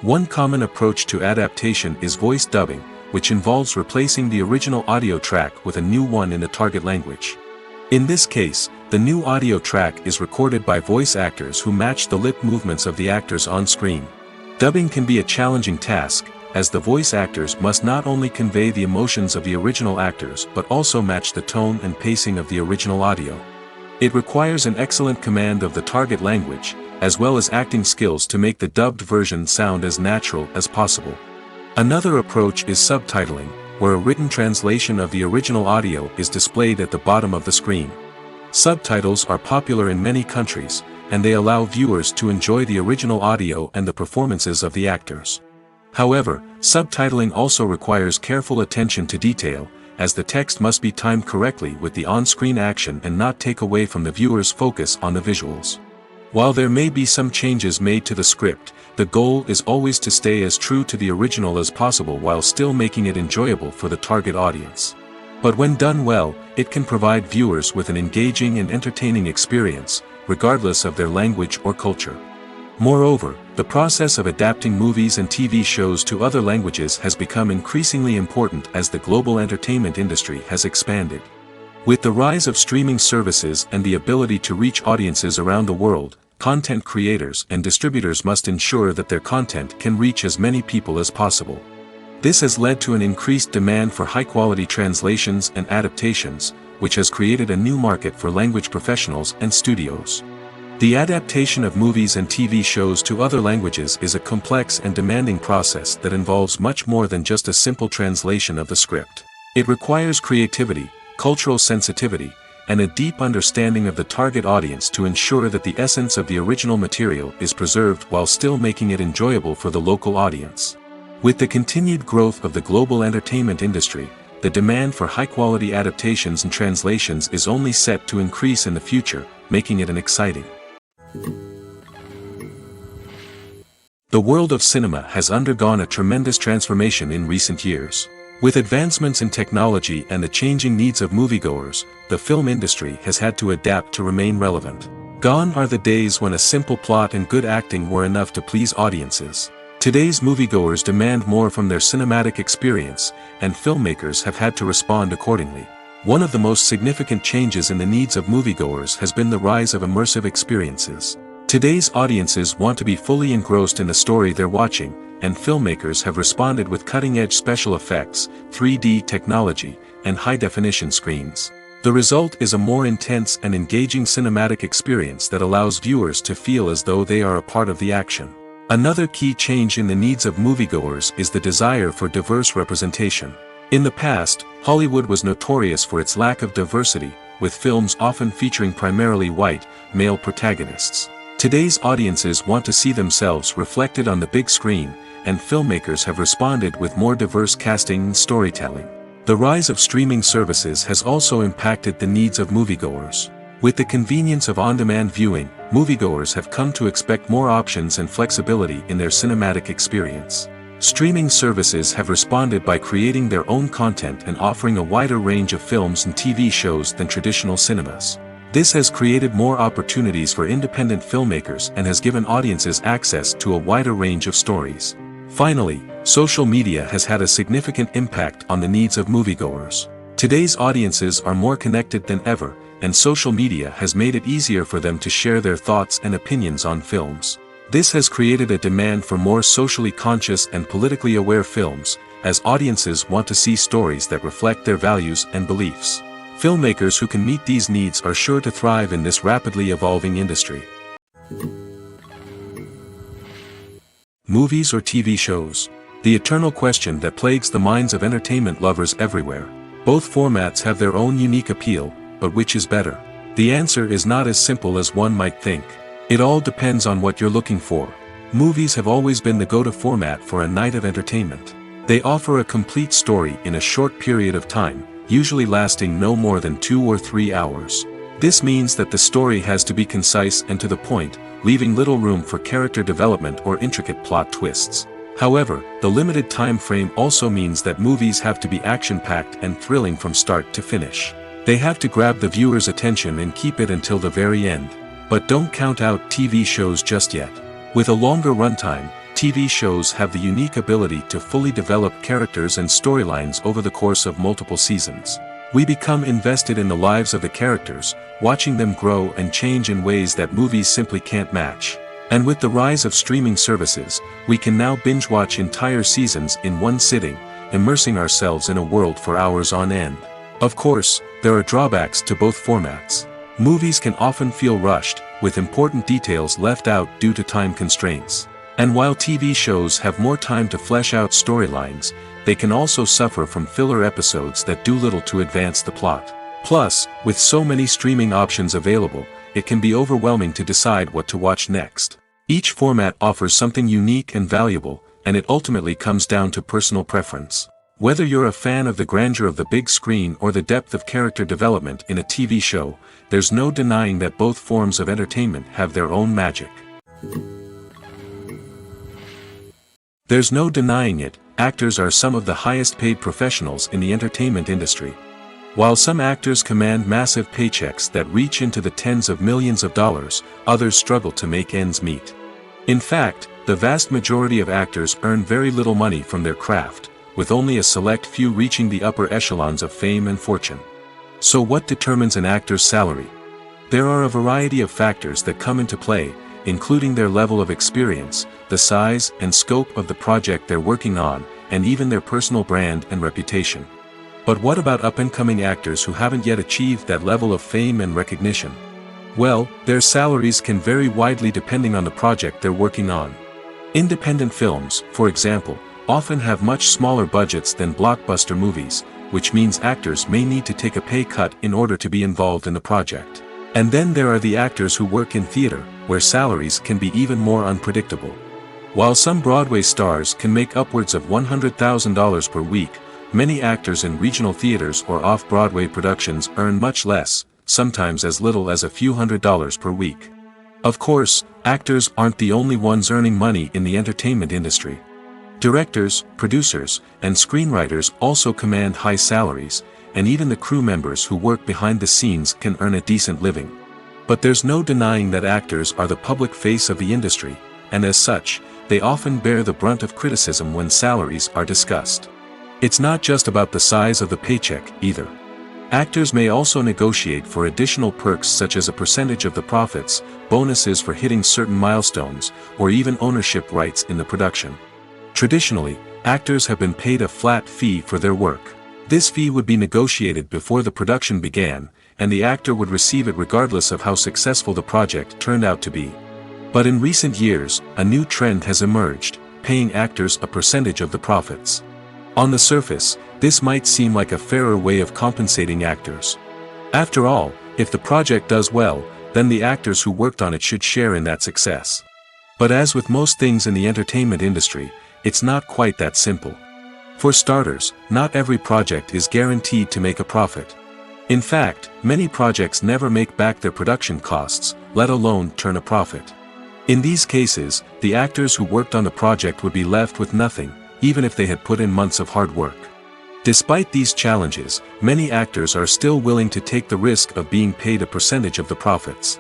One common approach to adaptation is voice dubbing, which involves replacing the original audio track with a new one in the target language. In this case, the new audio track is recorded by voice actors who match the lip movements of the actors on screen. Dubbing can be a challenging task, as the voice actors must not only convey the emotions of the original actors but also match the tone and pacing of the original audio. It requires an excellent command of the target language, as well as acting skills to make the dubbed version sound as natural as possible. Another approach is subtitling, where a written translation of the original audio is displayed at the bottom of the screen. Subtitles are popular in many countries, and they allow viewers to enjoy the original audio and the performances of the actors. However, subtitling also requires careful attention to detail, as the text must be timed correctly with the on-screen action and not take away from the viewer's focus on the visuals. While there may be some changes made to the script, the goal is always to stay as true to the original as possible while still making it enjoyable for the target audience. But when done well, it can provide viewers with an engaging and entertaining experience, regardless of their language or culture. Moreover, the process of adapting movies and TV shows to other languages has become increasingly important as the global entertainment industry has expanded. With the rise of streaming services and the ability to reach audiences around the world, content creators and distributors must ensure that their content can reach as many people as possible. This has led to an increased demand for high-quality translations and adaptations, which has created a new market for language professionals and studios. The adaptation of movies and TV shows to other languages is a complex and demanding process that involves much more than just a simple translation of the script. It requires creativity, cultural sensitivity, and a deep understanding of the target audience to ensure that the essence of the original material is preserved while still making it enjoyable for the local audience. With the continued growth of the global entertainment industry, the demand for high-quality adaptations and translations is only set to increase in the future, making it an exciting The world of cinema has undergone a tremendous transformation in recent years. With advancements in technology and the changing needs of moviegoers, the film industry has had to adapt to remain relevant. Gone are the days when a simple plot and good acting were enough to please audiences. Today's moviegoers demand more from their cinematic experience, and filmmakers have had to respond accordingly. One of the most significant changes in the needs of moviegoers has been the rise of immersive experiences. Today's audiences want to be fully engrossed in the story they're watching, and filmmakers have responded with cutting-edge special effects, 3D technology, and high-definition screens. The result is a more intense and engaging cinematic experience that allows viewers to feel as though they are a part of the action. Another key change in the needs of moviegoers is the desire for diverse representation. In the past, Hollywood was notorious for its lack of diversity, with films often featuring primarily white, male protagonists. Today's audiences want to see themselves reflected on the big screen, and filmmakers have responded with more diverse casting and storytelling. The rise of streaming services has also impacted the needs of moviegoers. With the convenience of on-demand viewing, moviegoers have come to expect more options and flexibility in their cinematic experience. Streaming services have responded by creating their own content and offering a wider range of films and TV shows than traditional cinemas. This has created more opportunities for independent filmmakers and has given audiences access to a wider range of stories. Finally, social media has had a significant impact on the needs of moviegoers. Today's audiences are more connected than ever, and social media has made it easier for them to share their thoughts and opinions on films. This has created a demand for more socially conscious and politically aware films, as audiences want to see stories that reflect their values and beliefs. Filmmakers who can meet these needs are sure to thrive in this rapidly evolving industry. Movies or TV shows? The eternal question that plagues the minds of entertainment lovers everywhere. Both formats have their own unique appeal, but which is better? The answer is not as simple as one might think. It all depends on what you're looking for. Movies have always been the go-to format for a night of entertainment. They offer a complete story in a short period of time, usually lasting no more than 2 or 3 hours. This means that the story has to be concise and to the point, leaving little room for character development or intricate plot twists. However, the limited time frame also means that movies have to be action-packed and thrilling from start to finish. They have to grab the viewer's attention and keep it until the very end. But don't count out TV shows just yet. With a longer runtime, TV shows have the unique ability to fully develop characters and storylines over the course of multiple seasons. We become invested in the lives of the characters, watching them grow and change in ways that movies simply can't match. And with the rise of streaming services, we can now binge-watch entire seasons in one sitting, immersing ourselves in a world for hours on end. Of course, there are drawbacks to both formats. Movies can often feel rushed, with important details left out due to time constraints. And while TV shows have more time to flesh out storylines, they can also suffer from filler episodes that do little to advance the plot. Plus, with so many streaming options available, it can be overwhelming to decide what to watch next. Each format offers something unique and valuable, and it ultimately comes down to personal preference. Whether you're a fan of the grandeur of the big screen or the depth of character development in a TV show, there's no denying that both forms of entertainment have their own magic. There's no denying it, actors are some of the highest paid professionals in the entertainment industry. While some actors command massive paychecks that reach into the tens of millions of dollars, others struggle to make ends meet. In fact, the vast majority of actors earn very little money from their craft, with only a select few reaching the upper echelons of fame and fortune. So what determines an actor's salary? There are a variety of factors that come into play, including their level of experience, the size and scope of the project they're working on, and even their personal brand and reputation. But what about up-and-coming actors who haven't yet achieved that level of fame and recognition? Well, their salaries can vary widely depending on the project they're working on. Independent films, for example, often have much smaller budgets than blockbuster movies, which means actors may need to take a pay cut in order to be involved in the project. And then there are the actors who work in theater, where salaries can be even more unpredictable. While some Broadway stars can make upwards of $100,000 per week, many actors in regional theaters or off-Broadway productions earn much less, sometimes as little as a few $100s per week. Of course, actors aren't the only ones earning money in the entertainment industry. Directors, producers, and screenwriters also command high salaries, and even the crew members who work behind the scenes can earn a decent living. But there's no denying that actors are the public face of the industry, and as such, they often bear the brunt of criticism when salaries are discussed. It's not just about the size of the paycheck, either. Actors may also negotiate for additional perks such as a percentage of the profits, bonuses for hitting certain milestones, or even ownership rights in the production. Traditionally, actors have been paid a flat fee for their work. This fee would be negotiated before the production began, and the actor would receive it regardless of how successful the project turned out to be. But in recent years, a new trend has emerged, paying actors a percentage of the profits. On the surface, this might seem like a fairer way of compensating actors. After all, if the project does well, then the actors who worked on it should share in that success. But as with most things in the entertainment industry, it's not quite that simple. For starters, not every project is guaranteed to make a profit. In fact, many projects never make back their production costs, let alone turn a profit. In these cases, the actors who worked on the project would be left with nothing, even if they had put in months of hard work. Despite these challenges, many actors are still willing to take the risk of being paid a percentage of the profits.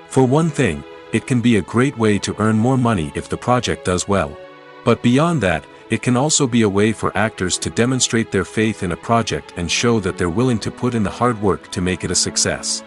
For one thing, it can be a great way to earn more money if the project does well. But beyond that, it can also be a way for actors to demonstrate their faith in a project and show that they're willing to put in the hard work to make it a success.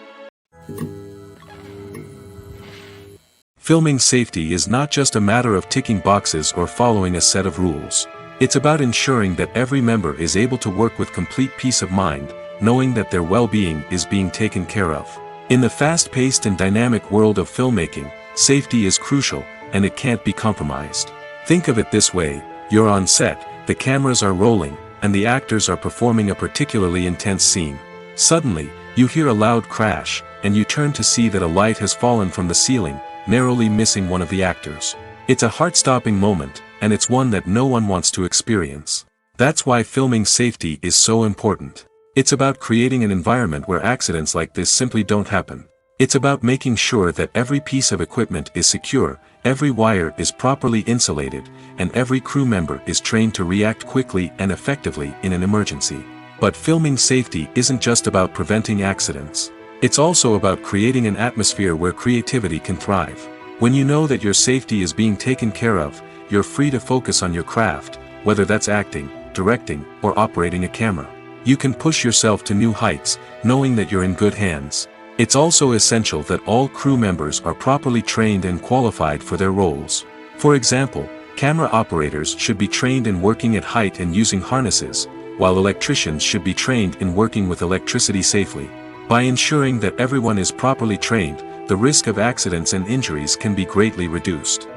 Filming safety is not just a matter of ticking boxes or following a set of rules. It's about ensuring that every member is able to work with complete peace of mind, knowing that their well-being is being taken care of. In the fast-paced and dynamic world of filmmaking, safety is crucial, and it can't be compromised. Think of it this way: you're on set, the cameras are rolling, and the actors are performing a particularly intense scene. Suddenly, you hear a loud crash, and you turn to see that a light has fallen from the ceiling, narrowly missing one of the actors. It's a heart-stopping moment, and it's one that no one wants to experience. That's why filming safety is so important. It's about creating an environment where accidents like this simply don't happen. It's about making sure that every piece of equipment is secure, every wire is properly insulated, and every crew member is trained to react quickly and effectively in an emergency. But filming safety isn't just about preventing accidents. It's also about creating an atmosphere where creativity can thrive. When you know that your safety is being taken care of, you're free to focus on your craft, whether that's acting, directing, or operating a camera. You can push yourself to new heights, knowing that you're in good hands. It's also essential that all crew members are properly trained and qualified for their roles. For example, camera operators should be trained in working at height and using harnesses, while electricians should be trained in working with electricity safely. By ensuring that everyone is properly trained, the risk of accidents and injuries can be greatly reduced.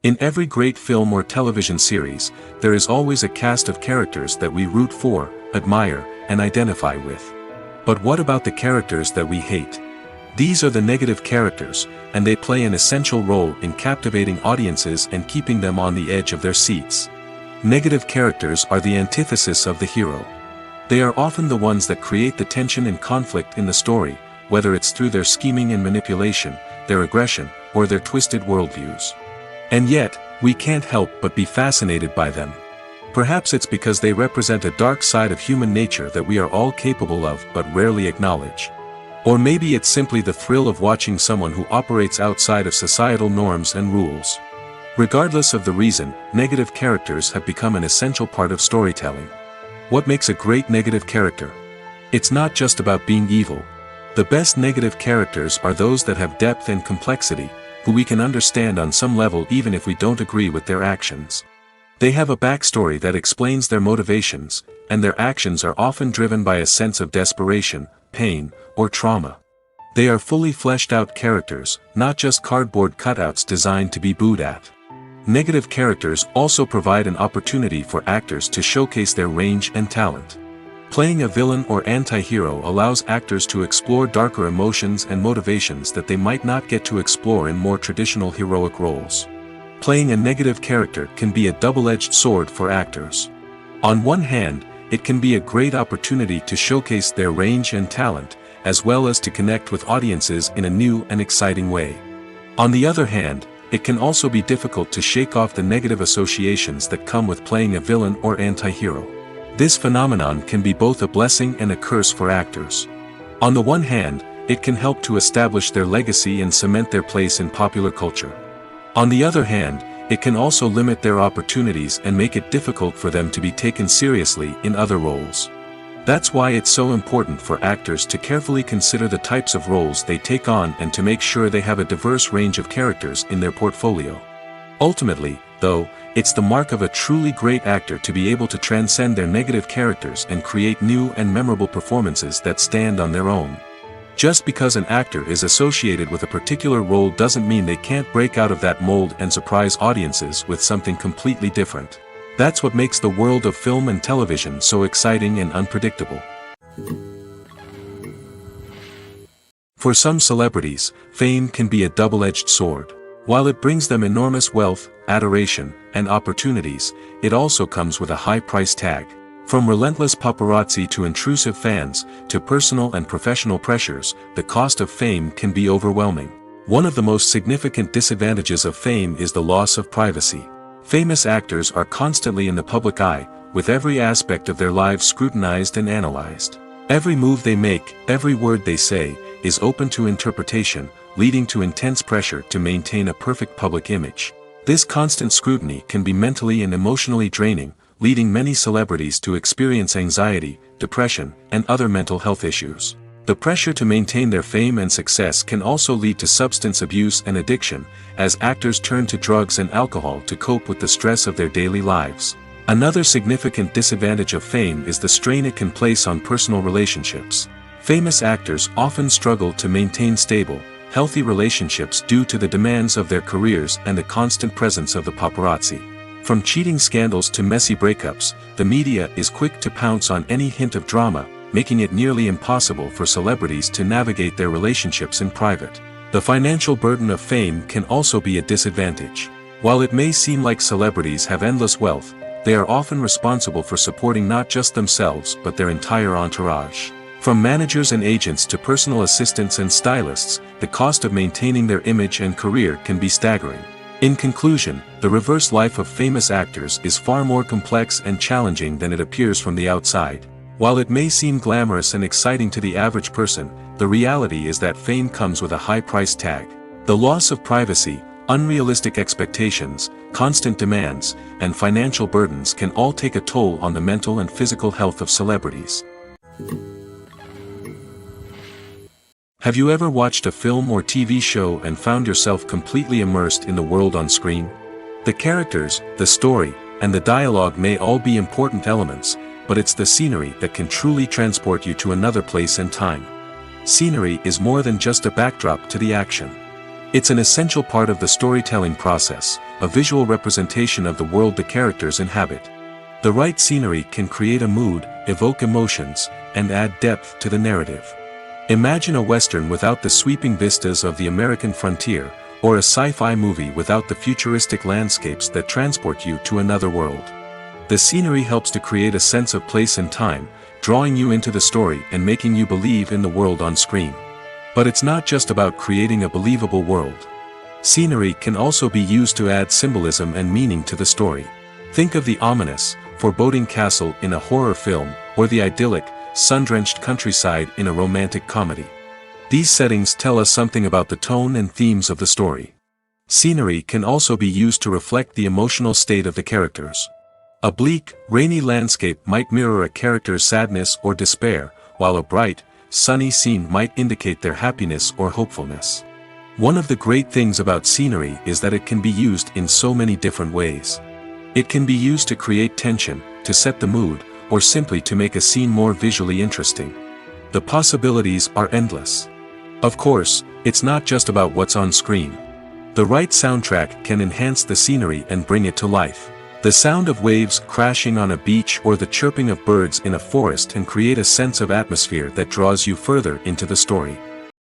In every great film or television series, there is always a cast of characters that we root for, admire, and identify with. But what about the characters that we hate? These are the negative characters, and they play an essential role in captivating audiences and keeping them on the edge of their seats. Negative characters are the antithesis of the hero. They are often the ones that create the tension and conflict in the story, whether it's through their scheming and manipulation, their aggression, or their twisted worldviews. And yet, we can't help but be fascinated by them. Perhaps it's because they represent a dark side of human nature that we are all capable of but rarely acknowledge. Or maybe it's simply the thrill of watching someone who operates outside of societal norms and rules. Regardless of the reason, negative characters have become an essential part of storytelling. What makes a great negative character? It's not just about being evil. The best negative characters are those that have depth and complexity, who we can understand on some level even if we don't agree with their actions. They have a backstory that explains their motivations, and their actions are often driven by a sense of desperation, pain, or trauma. They are fully fleshed out characters, not just cardboard cutouts designed to be booed at. Negative characters also provide an opportunity for actors to showcase their range and talent. Playing a villain or anti-hero allows actors to explore darker emotions and motivations that they might not get to explore in more traditional heroic roles. Playing a negative character can be a double-edged sword for actors. On one hand, it can be a great opportunity to showcase their range and talent, as well as to connect with audiences in a new and exciting way. On the other hand, it can also be difficult to shake off the negative associations that come with playing a villain or anti-hero. This phenomenon can be both a blessing and a curse for actors. On the one hand, it can help to establish their legacy and cement their place in popular culture. On the other hand, it can also limit their opportunities and make it difficult for them to be taken seriously in other roles. That's why it's so important for actors to carefully consider the types of roles they take on and to make sure they have a diverse range of characters in their portfolio. Ultimately, though, it's the mark of a truly great actor to be able to transcend their negative characters and create new and memorable performances that stand on their own. Just because an actor is associated with a particular role doesn't mean they can't break out of that mold and surprise audiences with something completely different. That's what makes the world of film and television so exciting and unpredictable. For some celebrities, fame can be a double-edged sword. While it brings them enormous wealth, adoration, and opportunities, it also comes with a high price tag. From relentless paparazzi to intrusive fans, to personal and professional pressures, the cost of fame can be overwhelming. One of the most significant disadvantages of fame is the loss of privacy. Famous actors are constantly in the public eye, with every aspect of their lives scrutinized and analyzed. Every move they make, every word they say, is open to interpretation, leading to intense pressure to maintain a perfect public image. This constant scrutiny can be mentally and emotionally draining, leading many celebrities to experience anxiety, depression, and other mental health issues. The pressure to maintain their fame and success can also lead to substance abuse and addiction, as actors turn to drugs and alcohol to cope with the stress of their daily lives. Another significant disadvantage of fame is the strain it can place on personal relationships. Famous actors often struggle to maintain stable, healthy relationships due to the demands of their careers and the constant presence of the paparazzi. From cheating scandals to messy breakups, the media is quick to pounce on any hint of drama, making it nearly impossible for celebrities to navigate their relationships in private. The financial burden of fame can also be a disadvantage. While it may seem like celebrities have endless wealth, they are often responsible for supporting not just themselves but their entire entourage. From managers and agents to personal assistants and stylists, the cost of maintaining their image and career can be staggering. In conclusion, the reverse life of famous actors is far more complex and challenging than it appears from the outside. While it may seem glamorous and exciting to the average person, the reality is that fame comes with a high price tag. The loss of privacy, unrealistic expectations, constant demands, and financial burdens can all take a toll on the mental and physical health of celebrities. Have you ever watched a film or TV show and found yourself completely immersed in the world on screen? The characters, the story, and the dialogue may all be important elements, but it's the scenery that can truly transport you to another place and time. Scenery is more than just a backdrop to the action. It's an essential part of the storytelling process, a visual representation of the world the characters inhabit. The right scenery can create a mood, evoke emotions, and add depth to the narrative. Imagine a Western without the sweeping vistas of the American frontier, or a sci-fi movie without the futuristic landscapes that transport you to another world. The scenery helps to create a sense of place and time, drawing you into the story and making you believe in the world on screen. But it's not just about creating a believable world. Scenery can also be used to add symbolism and meaning to the story. Think of the ominous, foreboding castle in a horror film, or the idyllic, sun-drenched countryside in a romantic comedy. These settings tell us something about the tone and themes of the story. Scenery can also be used to reflect the emotional state of the characters. A bleak, rainy landscape might mirror a character's sadness or despair, while a bright, sunny scene might indicate their happiness or hopefulness. One of the great things about scenery is that it can be used in so many different ways. It can be used to create tension, to set the mood, or simply to make a scene more visually interesting. The possibilities are endless. Of course, it's not just about what's on screen. The right soundtrack can enhance the scenery and bring it to life. The sound of waves crashing on a beach or the chirping of birds in a forest can create a sense of atmosphere that draws you further into the story.